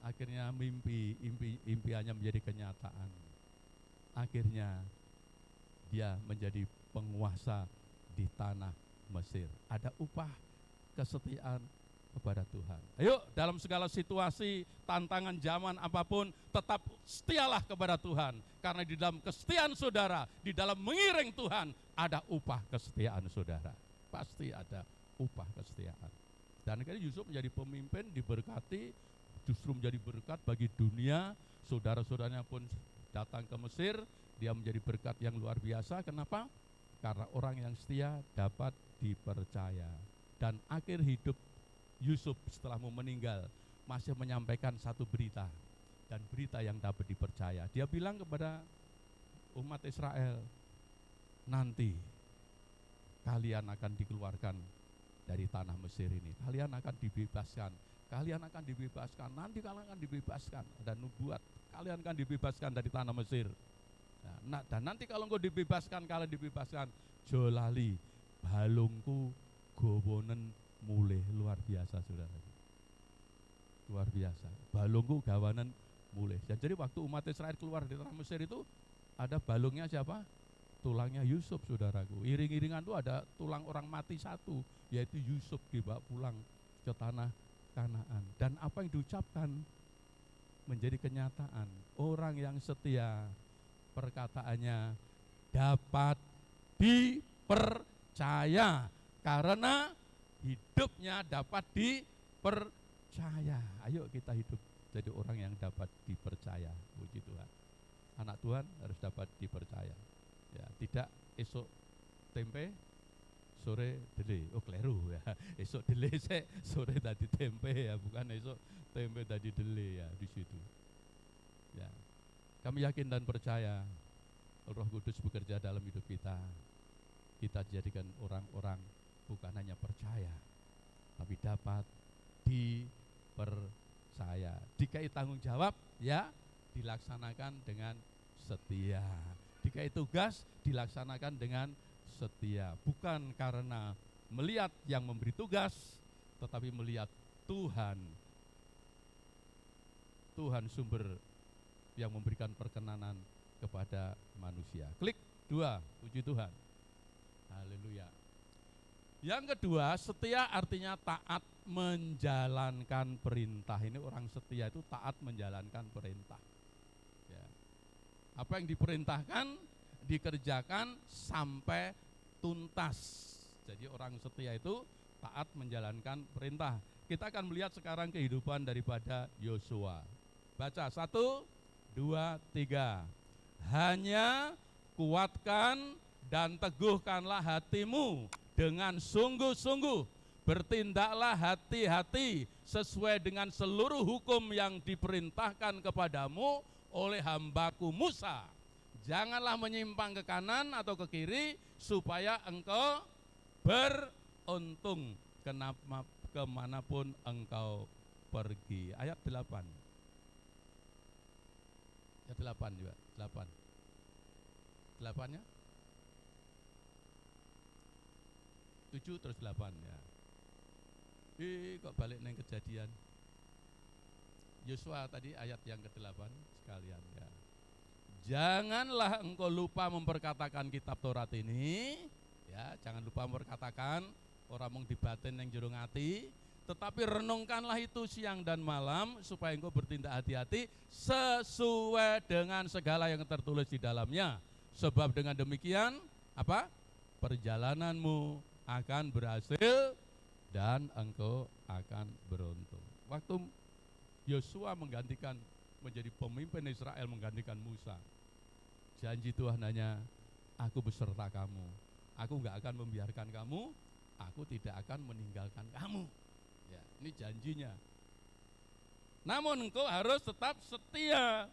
Akhirnya impiannya menjadi kenyataan. Akhirnya dia menjadi penguasa di tanah Mesir. Ada upah kesetiaan kepada Tuhan. Ayo, dalam segala situasi, tantangan zaman apapun, tetap setialah kepada Tuhan. Karena di dalam kesetiaan saudara, di dalam mengiring Tuhan, ada upah kesetiaan saudara. Pasti ada upah kesetiaan. Dan akhirnya Yusuf menjadi pemimpin, diberkati, justru menjadi berkat bagi dunia. Saudara-saudaranya pun datang ke Mesir, dia menjadi berkat yang luar biasa. Kenapa? Karena orang yang setia dapat dipercaya. Dan akhir hidup Yusuf setelah mau meninggal masih menyampaikan satu berita, dan berita yang dapat dipercaya. Dia bilang kepada umat Israel, nanti kalian akan dikeluarkan dari tanah Mesir ini, kalian akan dibebaskan, nanti kalian akan dibebaskan. Dan nubuat, kalian akan dibebaskan dari tanah Mesir. Nah, dan nanti kalau engkau dibebaskan, kalian dibebaskan, jolali balungku gowonen mulih. Luar biasa, saudara. Luar biasa. Balungku gawanan mulih. Dan jadi waktu umat Israel keluar dari tanah Mesir itu, ada balungnya siapa? Tulangnya Yusuf, saudaraku. Iring-iringan itu ada tulang orang mati satu, yaitu Yusuf dibawa pulang ke tanah Kanaan. Dan apa yang diucapkan menjadi kenyataan. Orang yang setia, perkataannya dapat dipercaya karena hidupnya dapat dipercaya. Ayo kita hidup jadi orang yang dapat dipercaya. Puji Tuhan. Anak Tuhan harus dapat dipercaya. Ya, tidak esok tempe, sore dele. Oh kleru ya. Esok dele sik, sore tadi tempe ya, bukan esok tempe tadi dele ya di situ. Ya. Kami yakin dan percaya Roh Kudus bekerja dalam hidup kita. Kita jadikan orang-orang bukan hanya percaya, tapi dapat dipercaya. Dikai tanggung jawab, ya dilaksanakan dengan setia. Dikai tugas, dilaksanakan dengan setia. Bukan karena melihat yang memberi tugas, tetapi melihat Tuhan. Tuhan sumber yang memberikan perkenanan kepada manusia. Klik 2, puji Tuhan. Haleluya. Yang kedua, setia artinya taat menjalankan perintah. Ini orang setia itu taat menjalankan perintah. Ya. Apa yang diperintahkan, dikerjakan sampai tuntas. Jadi orang setia itu taat menjalankan perintah. Kita akan melihat sekarang kehidupan daripada Yosua. Baca 1, 2, 3. Hanya kuatkan dan teguhkanlah hatimu dengan sungguh-sungguh. Bertindaklah hati-hati sesuai dengan seluruh hukum yang diperintahkan kepadamu oleh hambaku Musa. Janganlah menyimpang ke kanan atau ke kiri supaya engkau beruntung kemanapun engkau pergi. Ayat 8. Ayat 8 juga, 8. 8-nya? 7 terus 8 ya. Kok balik neng Kejadian. Yosua tadi ayat yang ke-8 sekalian ya. Janganlah engkau lupa memperkatakan kitab Taurat ini, ya, jangan lupa memperkatakan, orang mung dibatin yang jero ati, tetapi renungkanlah itu siang dan malam supaya engkau bertindak hati-hati sesuai dengan segala yang tertulis di dalamnya. Sebab dengan demikian apa? Perjalananmu akan berhasil dan engkau akan beruntung. Waktu Yosua menggantikan menjadi pemimpin Israel, menggantikan Musa, janji Tuhan hanya, aku beserta kamu, aku enggak akan membiarkan kamu, aku tidak akan meninggalkan kamu. Ya, ini janjinya. Namun engkau harus tetap setia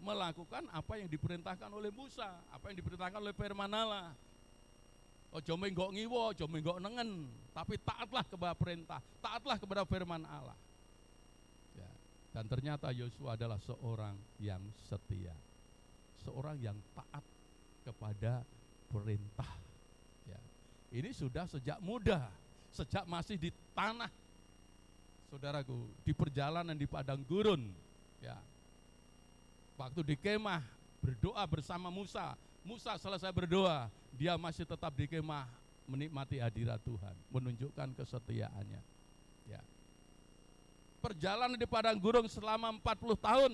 melakukan apa yang diperintahkan oleh Musa, apa yang diperintahkan oleh firman Allah. Ojo menggok ngiwo, ojo menggok nengen, tapi taatlah kepada perintah, taatlah kepada firman Allah. Ya. Dan ternyata Yosua adalah seorang yang setia, seorang yang taat kepada perintah. Ya. Ini sudah sejak muda, sejak masih di tanah, saudaraku, di perjalanan di padang gurun. Ya. Waktu di kemah berdoa bersama Musa. Musa selesai berdoa, dia masih tetap di kemah menikmati hadirat Tuhan, menunjukkan kesetiaannya. Ya. Perjalanan di padang gurun selama 40 tahun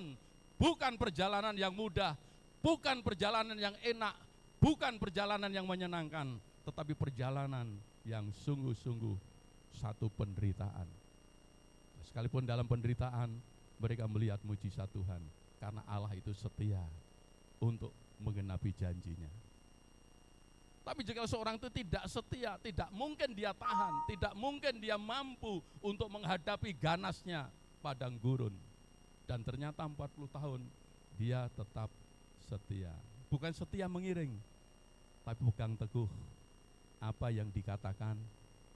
bukan perjalanan yang mudah, bukan perjalanan yang enak, bukan perjalanan yang menyenangkan, tetapi perjalanan yang sungguh-sungguh satu penderitaan. Sekalipun dalam penderitaan mereka melihat mujizat Tuhan, karena Allah itu setia untuk menggenapi janjinya. Tapi jika seorang itu tidak setia, tidak mungkin dia tahan, tidak mungkin dia mampu untuk menghadapi ganasnya padang gurun. Dan ternyata 40 tahun dia tetap setia. Bukan setia mengiring, tapi pegang teguh apa yang dikatakan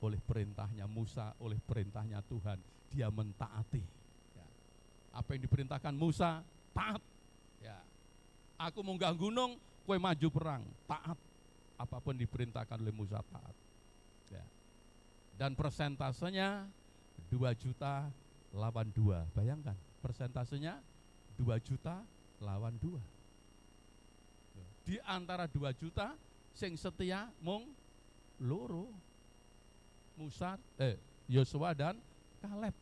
oleh perintahnya Musa, oleh perintahnya Tuhan. Dia mentaati. Ya. Apa yang diperintahkan Musa, taat. Ya. Aku munggah gunung, kowe maju perang, taat. Apapun diperintahkan oleh Musa, taat. Ya. Dan persentasenya 2 juta lawan 2. Bayangkan, persentasenya 2 juta lawan 2. Di antara 2 juta, sing setia mung loro. Yosua dan Kaleb.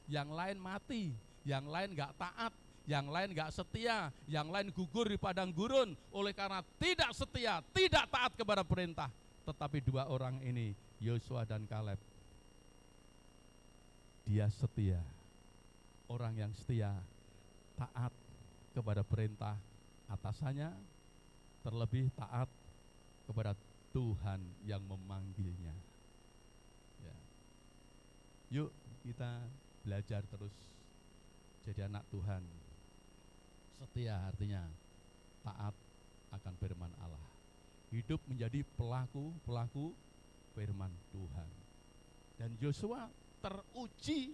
Yang lain mati, yang lain gak taat, yang lain gak setia, yang lain gugur di padang gurun oleh karena tidak setia, tidak taat kepada perintah. Tetapi 2 orang ini, Yosua dan Kaleb, dia setia. Orang yang setia, taat kepada perintah atasannya, terlebih taat kepada Tuhan yang memanggilnya. Ya. Yuk kita belajar terus jadi anak Tuhan. Setia artinya taat akan firman Allah. Hidup menjadi pelaku firman Tuhan. Dan Yosua teruji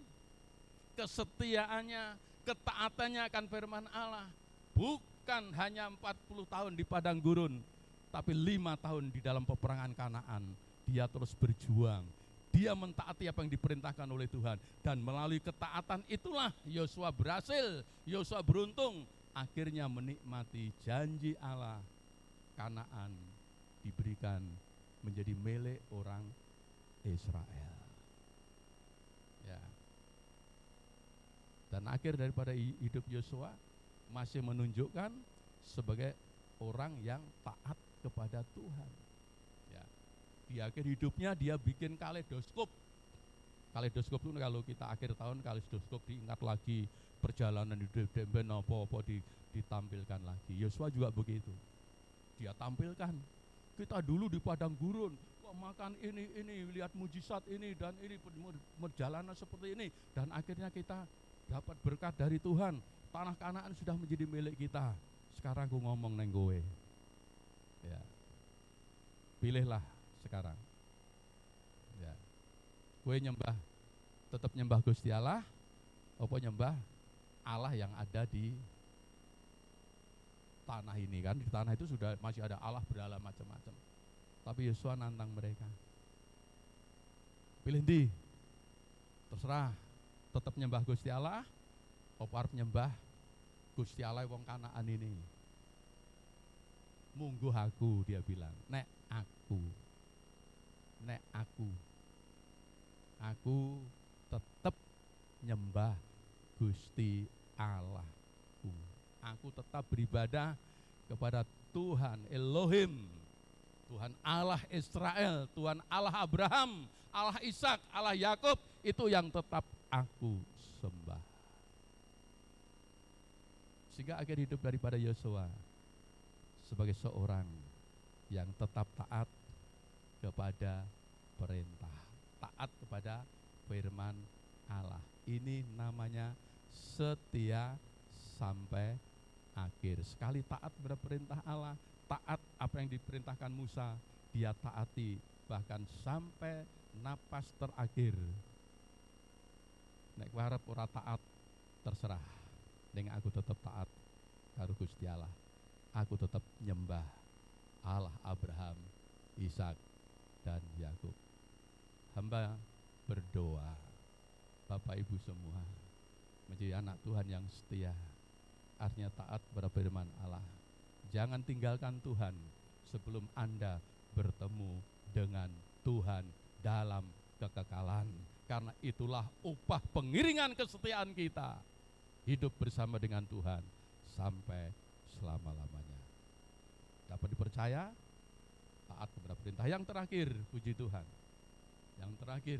kesetiaannya, ketaatannya akan firman Allah. Bukan hanya 40 tahun di padang gurun, tapi 5 tahun di dalam peperangan Kanaan. Dia terus berjuang. Dia mentaati apa yang diperintahkan oleh Tuhan. Dan melalui ketaatan itulah Yosua berhasil, Yosua beruntung. Akhirnya menikmati janji Allah. Kanaan diberikan menjadi milik orang Israel. Ya. Dan akhir daripada hidup Yosua masih menunjukkan sebagai orang yang taat kepada Tuhan. Ya. Di akhir hidupnya dia bikin kaleidoskop. Kaleidoskop itu kalau kita akhir tahun kaleidoskop diingat lagi perjalanan hidup dan apa-apa ditampilkan lagi. Yosua juga begitu. Dia tampilkan kita dulu di padang gurun, wah, makan ini, lihat mujizat ini dan ini, perjalanan seperti ini, dan akhirnya kita dapat berkat dari Tuhan. Tanah Kanaan sudah menjadi milik kita. Sekarang aku ngomong neng kowe. Ya. Pilihlah sekarang. Ya. Kowe tetap nyembah Gusti Allah, apa nyembah Allah yang ada di tanah ini kan? Di tanah itu masih ada Allah berhala macam-macam. Tapi Yosua nantang mereka. Pilih di, terserah. Tetap nyembah Gusti Allah, apa arep nyembah Gusti Allah wong Kanaan ini. Mungguh aku, dia bilang. Nek aku tetap nyembah Gusti Allahku. Aku tetap beribadah kepada Tuhan Elohim, Tuhan Allah Israel, Tuhan Allah Abraham, Allah Ishak, Allah Yakub, itu yang tetap aku sembah. Sehingga akhir hidup daripada Yosua sebagai seorang yang tetap taat kepada perintah, taat kepada firman Allah. Ini namanya setia sampai akhir. Sekali taat kepada perintah Allah, taat apa yang diperintahkan Musa, dia taati bahkan sampai napas terakhir. Nek harap ora taat, terserah. Dengan aku tetap taat karo Gusti Allah. Aku tetap nyembah Allah Abraham, Ishak, dan Yakub. Hamba berdoa, Bapak Ibu semua, menjadi anak Tuhan yang setia, artinya taat pada firman Allah. Jangan tinggalkan Tuhan sebelum Anda bertemu dengan Tuhan dalam kekekalan. Karena itulah upah pengiringan kesetiaan kita. Hidup bersama dengan Tuhan sampai selama-lamanya. Dapat dipercaya, taat kepada perintah. Yang terakhir, puji Tuhan. Yang terakhir,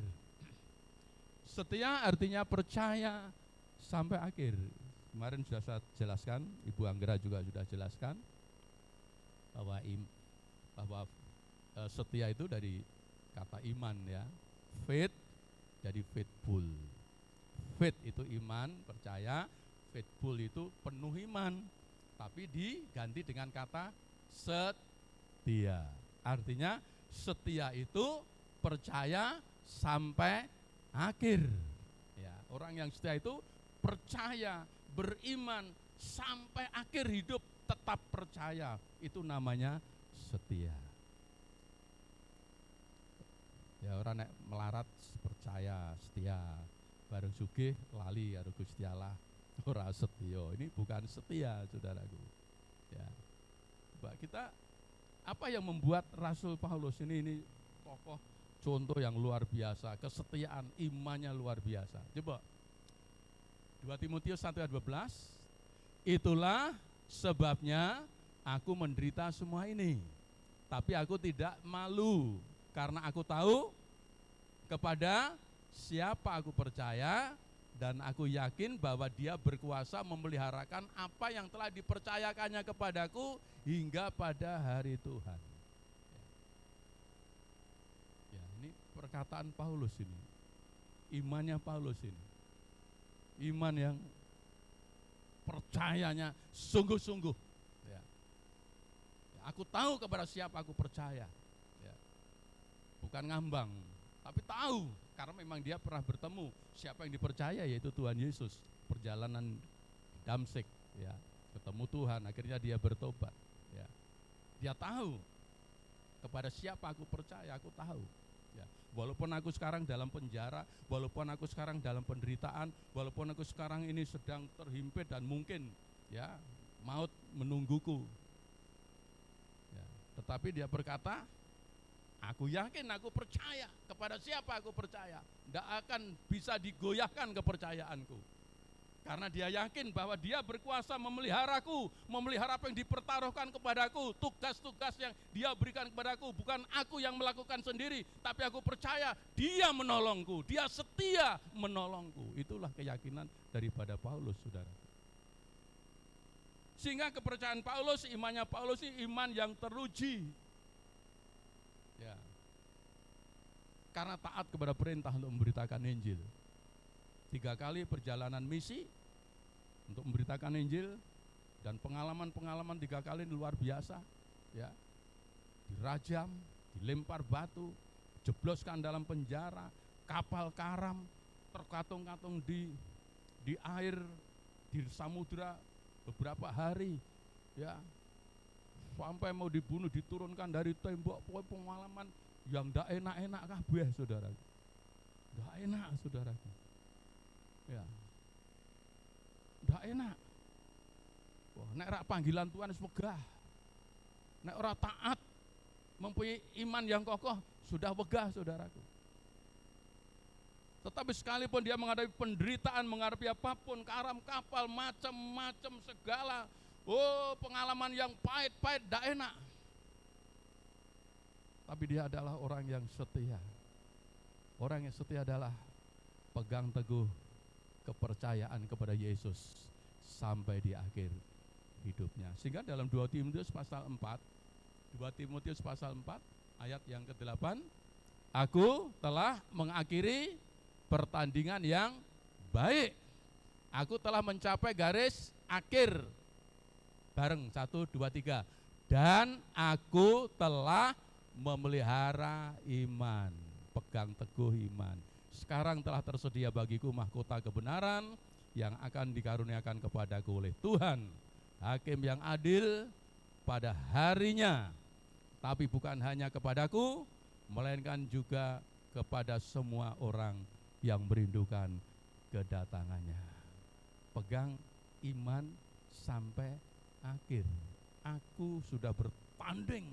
setia artinya percaya sampai akhir. Kemarin sudah saya jelaskan, Ibu Anggra juga sudah jelaskan bahwa setia itu dari kata iman ya. Faith jadi faithful. Faith itu iman, percaya. Faithful itu penuh iman. Tapi diganti dengan kata setia. Artinya setia itu percaya sampai akhir. Ya, orang yang setia itu percaya, beriman sampai akhir hidup, tetap percaya. Itu namanya setia. Ya, orang nek melarat percaya, setia, bareng sugih lali karo Gusti Allah, ora setia. Ini bukan setia, saudaraku. Ya. Mbak, kita apa yang membuat Rasul Paulus ini tokoh contoh yang luar biasa, kesetiaan, imannya luar biasa. Coba 2 Timotius 1:12, itulah sebabnya aku menderita semua ini, tapi aku tidak malu, karena aku tahu kepada siapa aku percaya, dan aku yakin bahwa dia berkuasa memeliharakan apa yang telah dipercayakannya kepadaku hingga pada hari Tuhan. perkataan Paulus ini, imannya Paulus ini, iman yang percayanya sungguh-sungguh. Ya. Aku tahu kepada siapa aku percaya. Ya. Bukan ngambang, tapi tahu karena memang dia pernah bertemu siapa yang dipercaya, yaitu Tuhan Yesus. Perjalanan Damsyik, ya, ketemu Tuhan, akhirnya dia bertobat. Ya. Dia tahu kepada siapa aku percaya, aku tahu. Ya. Walaupun aku sekarang dalam penjara, walaupun aku sekarang dalam penderitaan, walaupun aku sekarang ini sedang terhimpit dan mungkin ya maut menungguku. Ya. Tetapi dia berkata, aku yakin, aku percaya. Kepada siapa aku percaya? Tidak akan bisa digoyahkan kepercayaanku. Karena dia yakin bahwa dia berkuasa memeliharaku, memelihara apa yang dipertaruhkan kepadaku, tugas-tugas yang dia berikan kepadaku. Bukan aku yang melakukan sendiri, tapi aku percaya dia menolongku, dia setia menolongku. Itulah keyakinan daripada Paulus, saudara. Sehingga kepercayaan Paulus, imannya Paulus ini iman yang teruji. Ya. Karena taat kepada perintah untuk memberitakan Injil. 3 kali perjalanan misi untuk memberitakan Injil, dan pengalaman-pengalaman 3 kali luar biasa. Ya. Dirajam, dilempar batu, jebloskan dalam penjara, kapal karam, terkatung-katung di air, di samudra beberapa hari. Ya. Sampai mau dibunuh, diturunkan dari tembok. Pokoknya pengalaman yang tidak enak-enak kabeh, saudara. Tidak enak, saudara. Ya, tidak enak. Wah, nek rak panggilan Tuhan wis wegah. Nek ora taat, mempunyai iman yang kokoh, sudah wegah, saudaraku. Tetapi sekalipun dia menghadapi penderitaan, menghadapi apapun, karam kapal, macam-macam segala, pengalaman yang pahit-pahit, tidak enak. Tapi dia adalah orang yang setia. Orang yang setia adalah pegang teguh kepercayaan kepada Yesus sampai di akhir hidupnya. Sehingga dalam 2 Timotius pasal 4, 2 Timotius pasal 4 ayat yang ke-8, aku telah mengakhiri pertandingan yang baik. Aku telah mencapai garis akhir. Bareng 1, 2, 3. Dan aku telah memelihara iman. Pegang teguh iman. Sekarang telah tersedia bagiku mahkota kebenaran yang akan dikaruniakan kepadaku oleh Tuhan, Hakim yang adil pada harinya. Tapi bukan hanya kepadaku, melainkan juga kepada semua orang yang merindukan kedatangannya. Pegang iman sampai akhir. Aku sudah bertanding.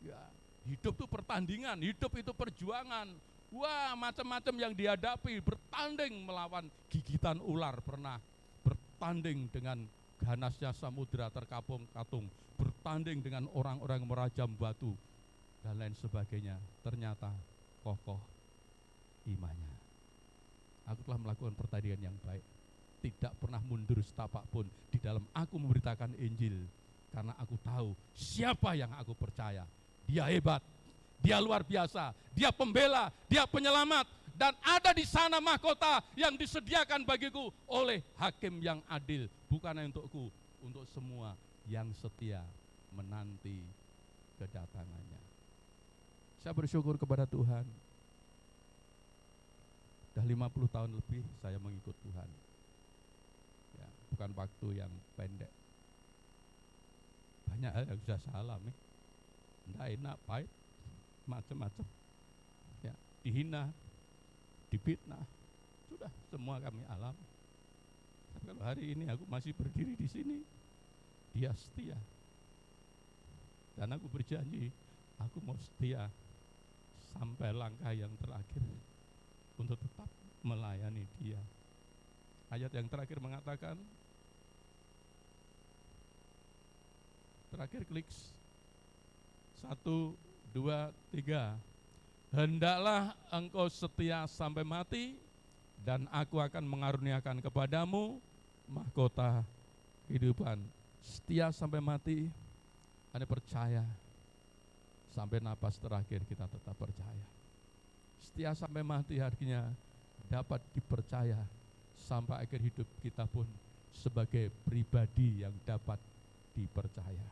Ya, hidup itu pertandingan, hidup itu perjuangan. Wah, macam-macam yang dihadapi, bertanding melawan gigitan ular pernah, bertanding dengan ganasnya samudera terkapung-katung, bertanding dengan orang-orang yang merajam batu, dan lain sebagainya. Ternyata kokoh imannya. Aku telah melakukan pertandingan yang baik, tidak pernah mundur setapak pun di dalam aku memberitakan Injil, karena aku tahu siapa yang aku percaya. Dia hebat, dia luar biasa, dia pembela, dia penyelamat, dan ada di sana mahkota yang disediakan bagiku oleh Hakim yang adil, bukan hanya untukku, untuk semua yang setia menanti kedatangannya. Saya bersyukur kepada Tuhan. Sudah 50 tahun lebih saya mengikut Tuhan. Ya, bukan waktu yang pendek. Banyak hal yang sudah saya alami. Tidak enak, pahit, macam-macam. Ya, dihina, difitnah, sudah semua kami alami. Tapi kalau hari ini aku masih berdiri di sini, Dia setia. Dan aku berjanji, aku mau setia sampai langkah yang terakhir untuk tetap melayani Dia. Ayat yang terakhir mengatakan, terakhir klik 1, 2, 3. Hendaklah engkau setia sampai mati, dan aku akan mengaruniakan kepadamu mahkota kehidupan. Setia sampai mati, Anda percaya sampai napas terakhir kita tetap percaya. Setia sampai mati artinya dapat dipercaya sampai akhir hidup kita pun sebagai pribadi yang dapat dipercaya.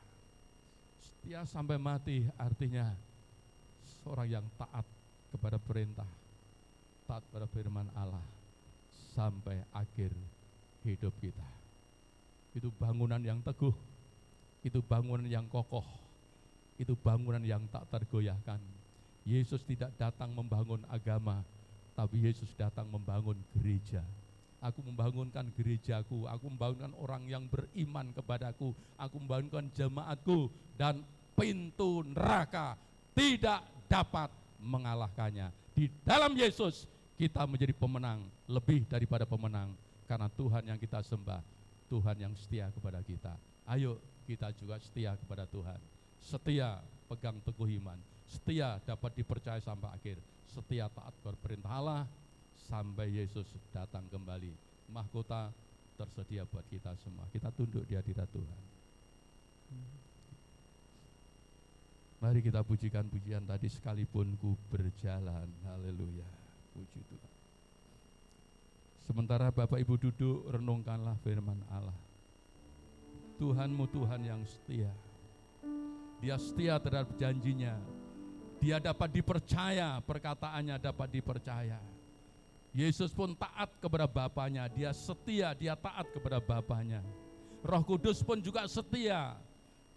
Setia sampai mati artinya seorang yang taat kepada perintah, taat pada firman Allah sampai akhir hidup kita. Itu bangunan yang teguh, itu bangunan yang kokoh, itu bangunan yang tak tergoyahkan. Yesus tidak datang membangun agama, tapi Yesus datang membangun gereja. Aku membangunkan gerejaku, aku membangunkan orang yang beriman kepadaku, aku membangunkan jemaatku, dan pintu neraka tidak dapat mengalahkannya. Di dalam Yesus kita menjadi pemenang, lebih daripada pemenang, karena Tuhan yang kita sembah, Tuhan yang setia kepada kita. Ayo kita juga setia kepada Tuhan. Setia pegang teguh iman, setia dapat dipercaya sampai akhir, setia taat berperintah Allah sampai Yesus datang kembali. Mahkota tersedia buat kita semua. Kita tunduk di hadirat Tuhan. Mari kita pujikan pujian tadi, sekalipun ku berjalan. Haleluya, puji Tuhan. Sementara Bapak Ibu duduk, renungkanlah firman Allah. Tuhanmu Tuhan yang setia. Dia setia terhadap janjinya. Dia dapat dipercaya, perkataannya dapat dipercaya. Yesus pun taat kepada Bapanya, dia setia, dia taat kepada Bapanya. Roh Kudus pun juga setia,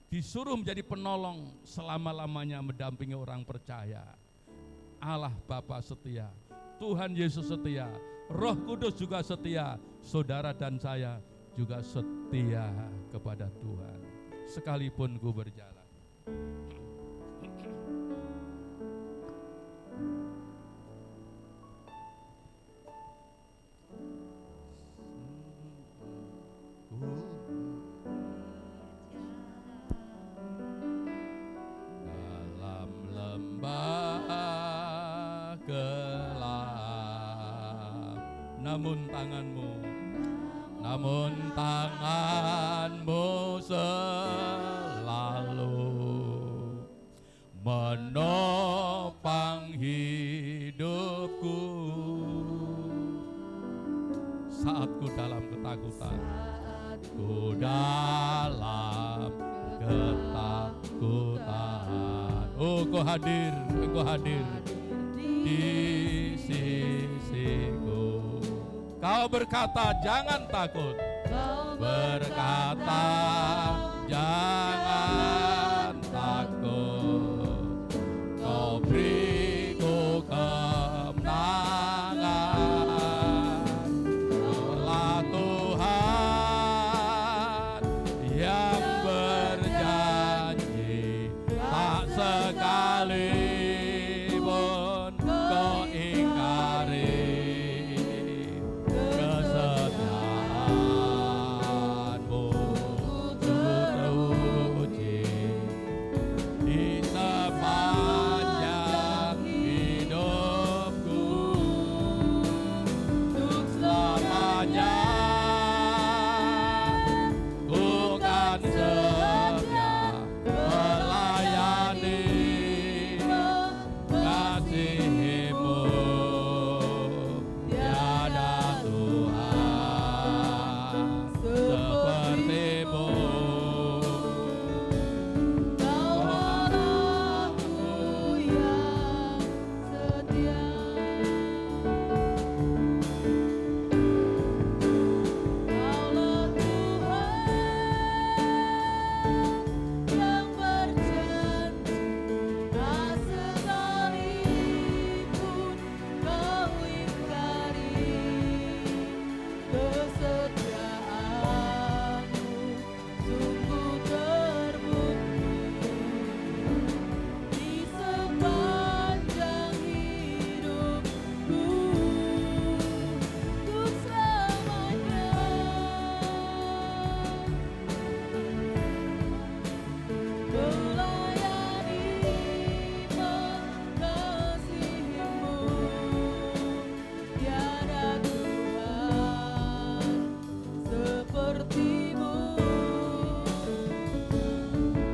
disuruh menjadi penolong selama-lamanya mendampingi orang percaya. Allah Bapa setia, Tuhan Yesus setia, Roh Kudus juga setia, saudara dan saya juga setia kepada Tuhan. Sekalipun ku berjalan. Dalam lembah gelap, namun tanganmu selalu menopang hidupku. Saat ku dalam ketakutan, ku dalam ketakutan, oh kau hadir di sisiku. Kau berkata jangan takut, berkata jangan takut, kau beriku kemenangan. Allah Tuhan yang berjanji, tak sekalipun kau ingkari kesetiaanmu. Sungguh teruji di sepanjang hidupku, untuk selamanya ku kan setia melayani kasih-Mu. Tiada Tuhan seperti-Mu. Kau Allahku yang setia. Kaulah Tuhan yang berjanji, tak sekalipun kau ingkari kesetiaanmu. Sungguh terbukti di sepanjang hidupku, untuk selamanya melayani mengasihi-Mu. Tiada Tuhan seperti-Mu.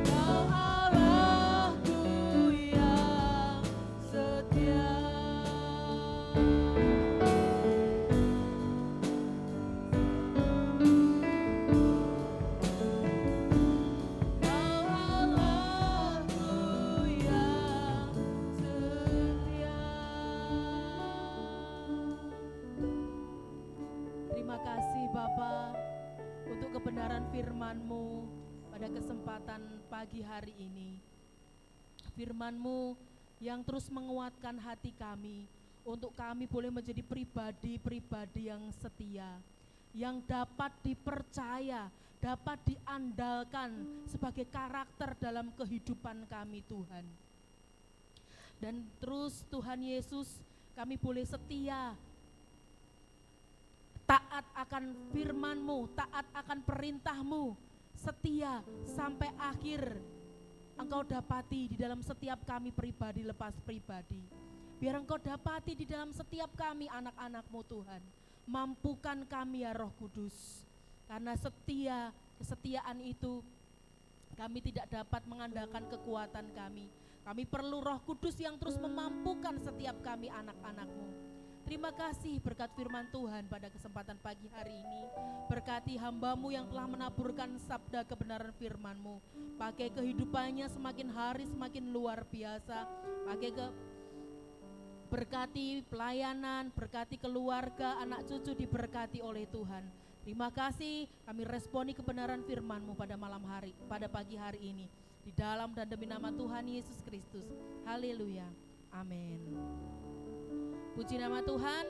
Kau Allahku yang setia. kasih Bapa untuk kebenaran firman-Mu pada kesempatan pagi hari ini. Firman-Mu yang terus menguatkan hati kami untuk kami boleh menjadi pribadi-pribadi yang setia, yang dapat dipercaya, dapat diandalkan sebagai karakter dalam kehidupan kami Tuhan. Dan terus Tuhan Yesus, kami boleh setia, taat akan firman-Mu, taat akan perintah-Mu, setia sampai akhir. Engkau dapati di dalam setiap kami pribadi lepas pribadi. Biar Engkau dapati di dalam setiap kami anak-anak-Mu Tuhan. Mampukan kami ya Roh Kudus. Karena kesetiaan itu kami tidak dapat mengandalkan kekuatan kami. Kami perlu Roh Kudus yang terus memampukan setiap kami anak-anak-Mu. Terima kasih berkat firman Tuhan pada kesempatan pagi hari ini. Berkati hamba-Mu yang telah menaburkan sabda kebenaran firman-Mu. Pakai kehidupannya semakin hari semakin luar biasa. Berkati pelayanan, berkati keluarga, anak cucu diberkati oleh Tuhan. Terima kasih, kami responi kebenaran firman-Mu pada malam hari, pada pagi hari ini. Di dalam dan demi nama Tuhan Yesus Kristus. Haleluya. Amin. Puji nama Tuhan.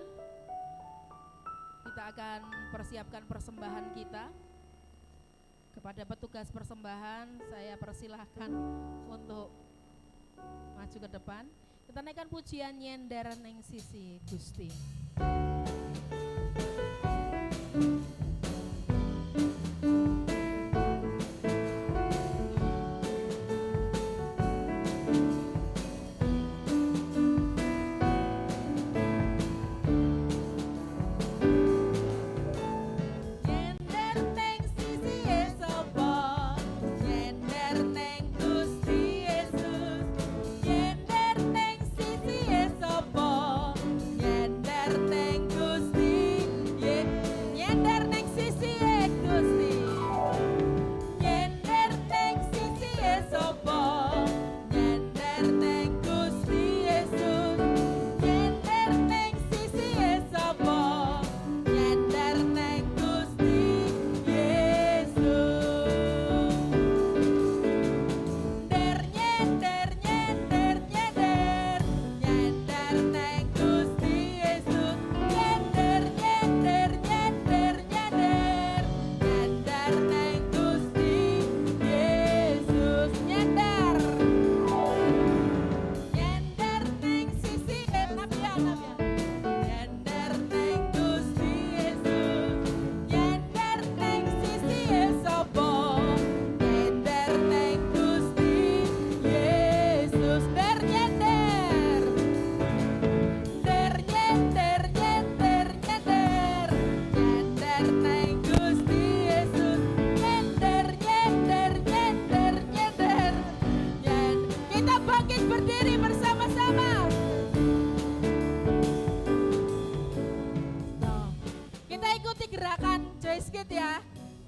Kita akan persiapkan persembahan kita. Kepada petugas persembahan, saya persilahkan untuk maju ke depan. Kita naikkan pujian Nyender Neng Sisi Gusti.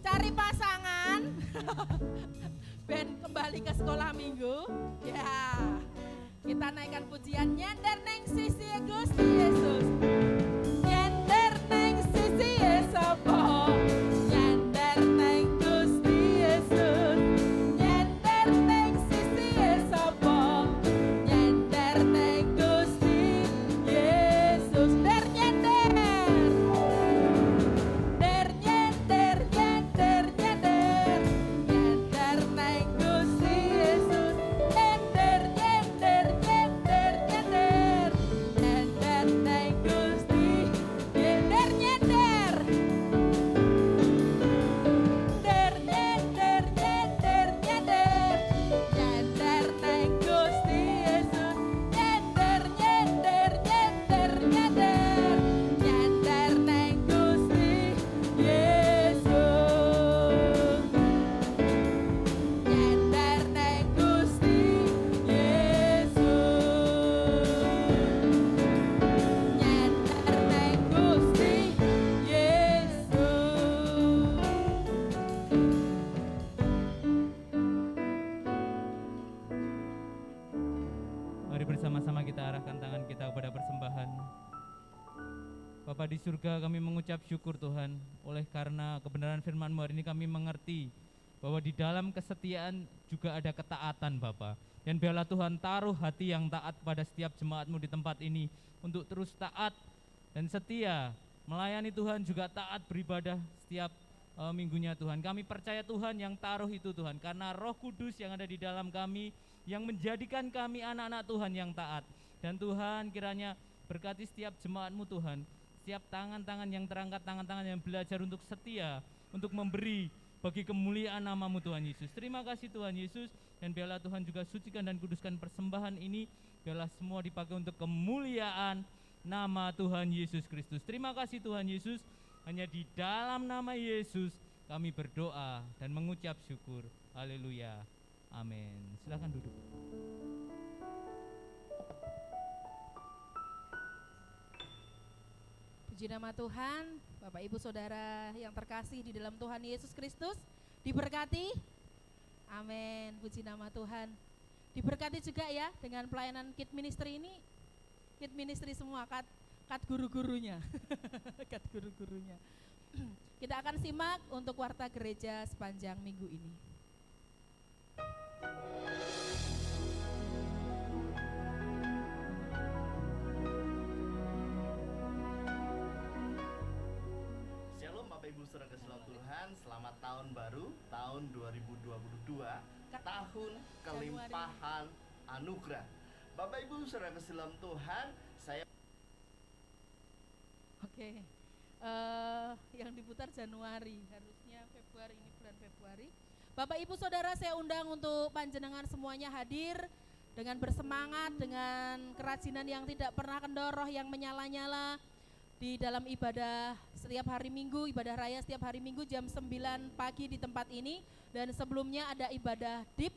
Cari pasangan. Ben kembali ke sekolah minggu. Ya. Kita naikkan pujian Nyender Neng Sisi Gusti Yesus. Nyender Neng Sisi Yesus. Nyender Neng Gusti Yesus. Nyender Neng Sisi Yesus. Nyender Neng Gusti Yesus. Der nyender. Der nyender nyender nyender. Nyender Neng Gusti Yesus. Nyender nyender nyender nyender. Nyender Neng Gusti Bapa di surga, kami mengucap syukur Tuhan, oleh karena kebenaran firman-Mu hari ini kami mengerti bahwa di dalam kesetiaan juga ada ketaatan Bapa. Dan biarlah Tuhan taruh hati yang taat pada setiap jemaat-Mu di tempat ini untuk terus taat dan setia melayani Tuhan, juga taat beribadah setiap minggunya Tuhan. Kami percaya Tuhan yang taruh itu Tuhan, karena Roh Kudus yang ada di dalam kami yang menjadikan kami anak-anak Tuhan yang taat. Dan Tuhan kiranya berkati setiap jemaat-Mu Tuhan, setiap tangan-tangan yang terangkat, tangan-tangan yang belajar untuk setia, untuk memberi bagi kemuliaan nama-Mu Tuhan Yesus. Terima kasih Tuhan Yesus, dan biarlah Tuhan juga sucikan dan kuduskan persembahan ini, biarlah semua dipakai untuk kemuliaan nama Tuhan Yesus Kristus. Terima kasih Tuhan Yesus, hanya di dalam nama Yesus kami berdoa dan mengucap syukur. Haleluya. Amin. Silakan duduk. Puji nama Tuhan, Bapak Ibu Saudara yang terkasih di dalam Tuhan Yesus Kristus, diberkati. Amin, puji nama Tuhan. Diberkati juga ya dengan pelayanan Kid Ministry ini. Kid Ministry semua, kat guru-gurunya. Kat guru-gurunya. Kita akan simak untuk warta gereja sepanjang minggu ini. Shalom Bapak Ibu Saudara kasih dalam Tuhan, selamat tahun baru, tahun 2022, tahun kelimpahan anugerah. Bapak Ibu Saudara kasih dalam Tuhan, saya Oke, yang diputar Januari, harusnya Februari, ini bulan Februari. Bapak Ibu Saudara, saya undang untuk panjenengan semuanya hadir dengan bersemangat, dengan kerajinan yang tidak pernah kendor, roh yang menyala-nyala di dalam ibadah setiap hari Minggu, ibadah raya setiap hari Minggu jam 9 pagi di tempat ini. Dan sebelumnya ada ibadah deep,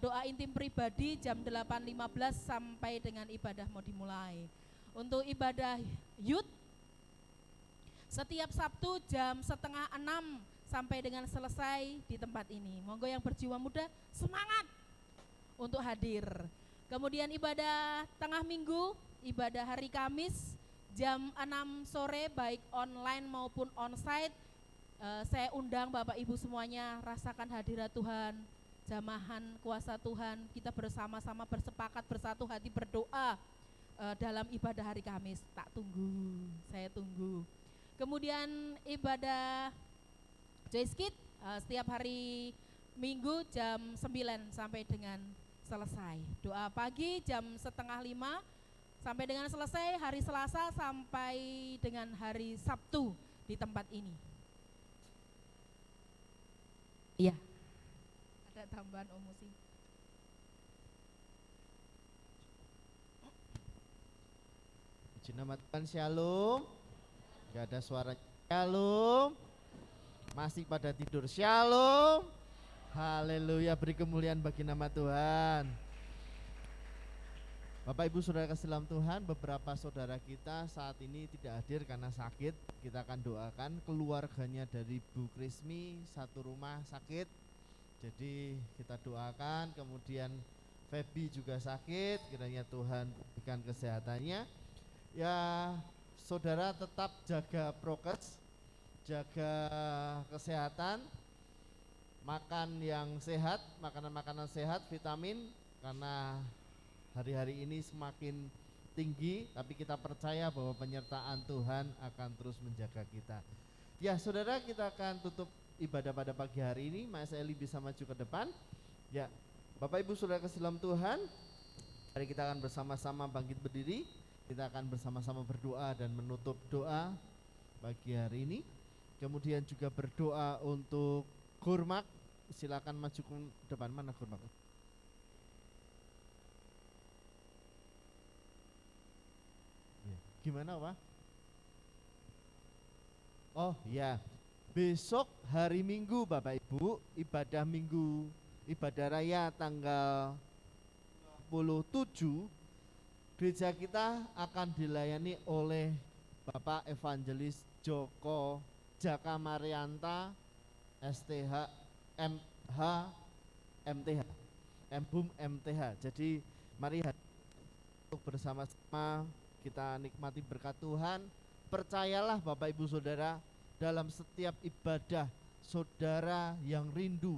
doa intim pribadi jam 8.15 sampai dengan ibadah mau dimulai. Untuk ibadah youth setiap Sabtu jam 5:30 sampai dengan selesai di tempat ini. Monggo yang berjiwa muda semangat untuk hadir. Kemudian ibadah tengah minggu, ibadah hari Kamis jam 6 sore baik online maupun onsite. Saya undang Bapak Ibu semuanya, rasakan hadirat Tuhan, jamahan kuasa Tuhan. Kita bersama-sama bersepakat bersatu hati berdoa dalam ibadah hari Kamis. Tak tunggu, saya tunggu. Kemudian ibadah Joyce Kid setiap hari Minggu jam 9 sampai dengan selesai. Doa pagi jam 4:30 sampai dengan selesai, hari Selasa sampai dengan hari Sabtu di tempat ini. Iya, ada tambahan omusi. Puji nama Tuhan, shalom. Gak ada suara shalom. Masih pada tidur shalom. Haleluya, beri kemuliaan bagi nama Tuhan. Bapak Ibu Saudara kasih dalam Tuhan, beberapa saudara kita saat ini tidak hadir karena sakit. Kita akan doakan keluarganya dari Bu Krismi, satu rumah sakit. Jadi kita doakan, kemudian Feby juga sakit, kiranya Tuhan berikan kesehatannya. Ya, saudara tetap jaga prokes, jaga kesehatan, makan yang sehat, makanan-makanan sehat, vitamin, karena hari-hari ini semakin tinggi, tapi kita percaya bahwa penyertaan Tuhan akan terus menjaga kita. Ya saudara, kita akan tutup ibadah pada pagi hari ini. Mas Eli bisa maju ke depan. Ya, Bapak Ibu Saudara kasih dalam Tuhan, mari kita akan bersama-sama bangkit berdiri. Kita akan bersama-sama berdoa dan menutup doa pagi hari ini. Kemudian juga berdoa untuk Gurmak. Silakan maju ke depan. Mana Gurmak? Gimana Pak? Oh ya, besok hari Minggu Bapak Ibu, ibadah Minggu, ibadah raya tanggal 27, gereja kita akan dilayani oleh Bapak Evangelis Joko Jaka Marianta, STH, MH, MTH, MBUM MTH. Jadi mari untuk bersama-sama kita nikmati berkat Tuhan, percayalah Bapak Ibu Saudara, dalam setiap ibadah saudara yang rindu,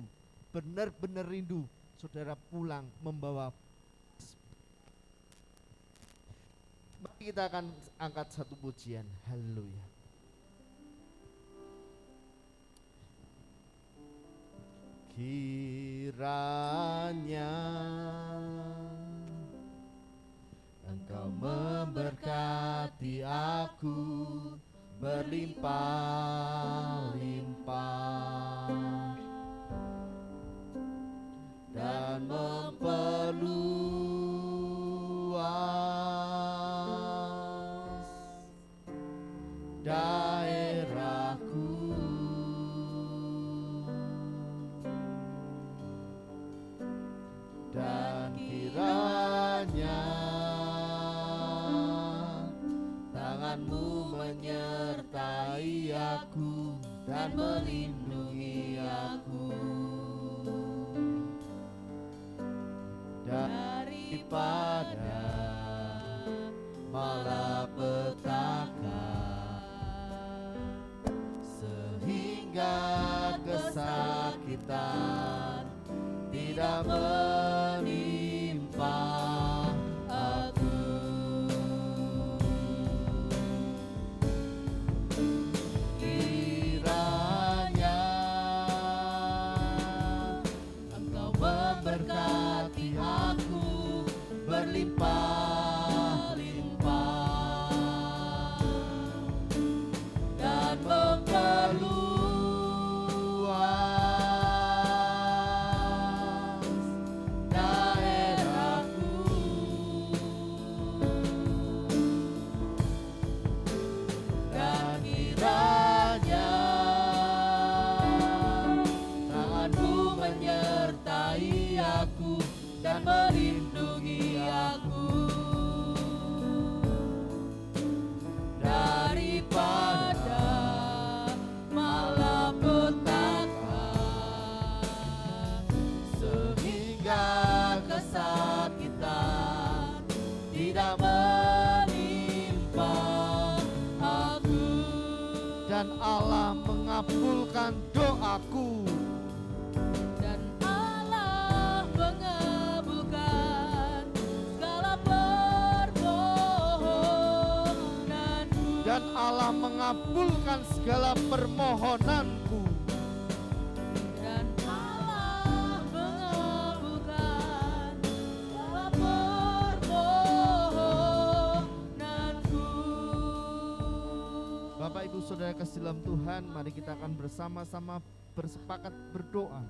benar-benar rindu, saudara pulang membawa. Mari kita akan angkat satu pujian. Haleluya. Kiranya Engkau memberkati aku berlimpah-limpah dan memperluas daerahku, dan kiranya tanganmu menyertai aku dan melindungi aku daripada malapetaka, sehingga kesakitan tidak menimpa aku. Kiranya Engkau memberkati aku berlimpah-limpah dan memperluas daerahku, dan kiranya tanganmu menyertai aku dan melindungi aku daripada malapetaka, sehingga kesakitan tidak menimpa aku. Dan Allah mengabulkan doaku, Dan Allah mengabulkan segala permohonanku. dan Allah mengabulkan segala permohonanku. Dan Allah mengabulkan segala permohonanku. Bapak Ibu Saudara kasih dalam Tuhan, mari kita akan bersama-sama bersepakat berdoa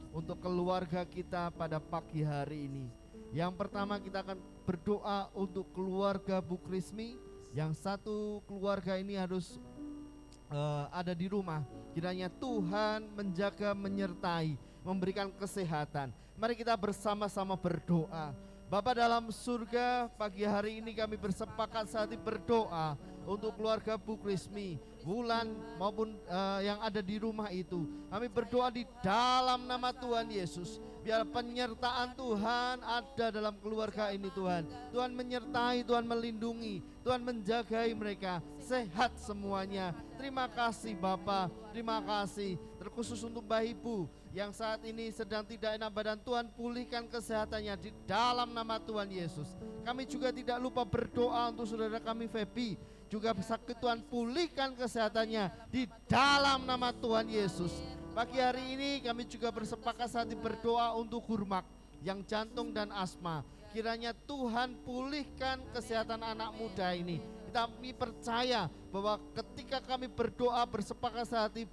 untuk keluarga kita pada pagi hari ini. Yang pertama kita akan berdoa untuk keluarga Bu Krismi. Yang satu keluarga ini harus ada di rumah. Kiranya Tuhan menjaga, menyertai, memberikan kesehatan. Mari kita bersama-sama berdoa. Bapa dalam surga, pagi hari ini kami bersepakat saat ini berdoa untuk keluarga Bu Krismi, Wulan maupun yang ada di rumah itu. Kami berdoa di dalam nama Tuhan Yesus. Biar penyertaan Tuhan ada dalam keluarga ini Tuhan. Tuhan menyertai, Tuhan melindungi, Tuhan menjagai mereka sehat semuanya. Terima kasih Bapa, terima kasih. Terkhusus untuk Mbah Ibu yang saat ini sedang tidak enak badan, Tuhan pulihkan kesehatannya di dalam nama Tuhan Yesus. Kami juga tidak lupa berdoa untuk saudara kami Febi, juga sakit, Tuhan pulihkan kesehatannya di dalam nama Tuhan Yesus. Pagi hari ini kami juga bersepakat saat ini berdoa untuk Hurmak yang jantung dan asma. Kiranya Tuhan pulihkan kesehatan anak muda ini. Kami percaya bahwa ketika kami berdoa bersepakat saat ini,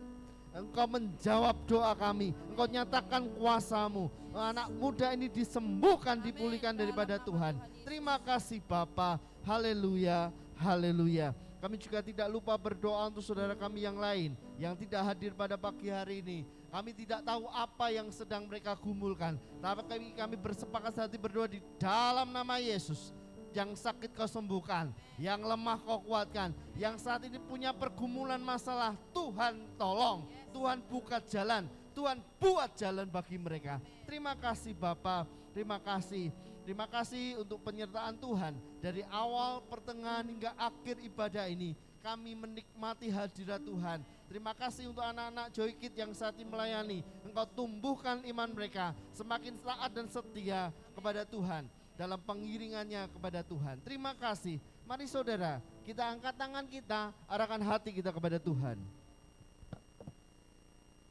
Engkau menjawab doa kami, Engkau nyatakan kuasa-Mu. Anak muda ini disembuhkan, dipulihkan daripada Tuhan. Terima kasih Bapa. Haleluya, haleluya. Kami juga tidak lupa berdoa untuk saudara kami yang lain yang tidak hadir pada pagi hari ini. Kami tidak tahu apa yang sedang mereka gumulkan, tapi kami bersepakat saat ini berdoa di dalam nama Yesus. Yang sakit kau sembuhkan, yang lemah kau kuatkan, yang saat ini punya pergumulan masalah, Tuhan tolong, Tuhan buka jalan, Tuhan buat jalan bagi mereka. Terima kasih Bapa, terima kasih. Terima kasih untuk penyertaan Tuhan dari awal, pertengahan hingga akhir ibadah ini. kami menikmati hadirat Tuhan. Terima kasih untuk anak-anak Joy Kid yang saat ini melayani. Engkau tumbuhkan iman mereka semakin taat dan setia kepada Tuhan dalam pengiringannya kepada Tuhan. Terima kasih. Mari saudara, kita angkat tangan kita, arahkan hati kita kepada Tuhan.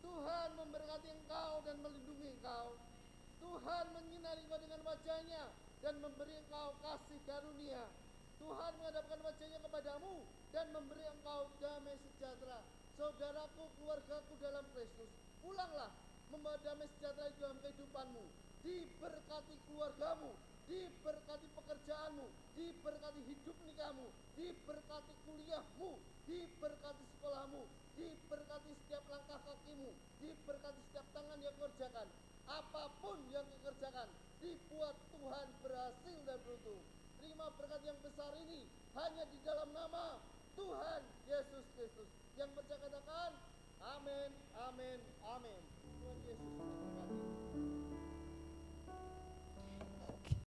Tuhan memberkati engkau dan melindungi engkau. Tuhan menyinari engkau dengan wajah-Nya dan memberi engkau kasih karunia. Tuhan menghadapkan wajah-Nya kepadamu dan memberi engkau damai sejahtera. Saudaraku, keluargaku dalam Kristus, pulanglah membawa damai sejahtera di dalam kehidupanmu. Diberkati keluargamu, diberkati pekerjaanmu, diberkati hidup nikahmu, diberkati kuliahmu, diberkati sekolahmu, diberkati setiap langkah kakimu, diberkati setiap tangan yang kerjakan. Apapun yang dikerjakan, dibuat Tuhan berhasil dan beruntung. Terima berkat yang besar ini hanya di dalam nama Tuhan Yesus Kristus. Yang percaya katakan amin, amin,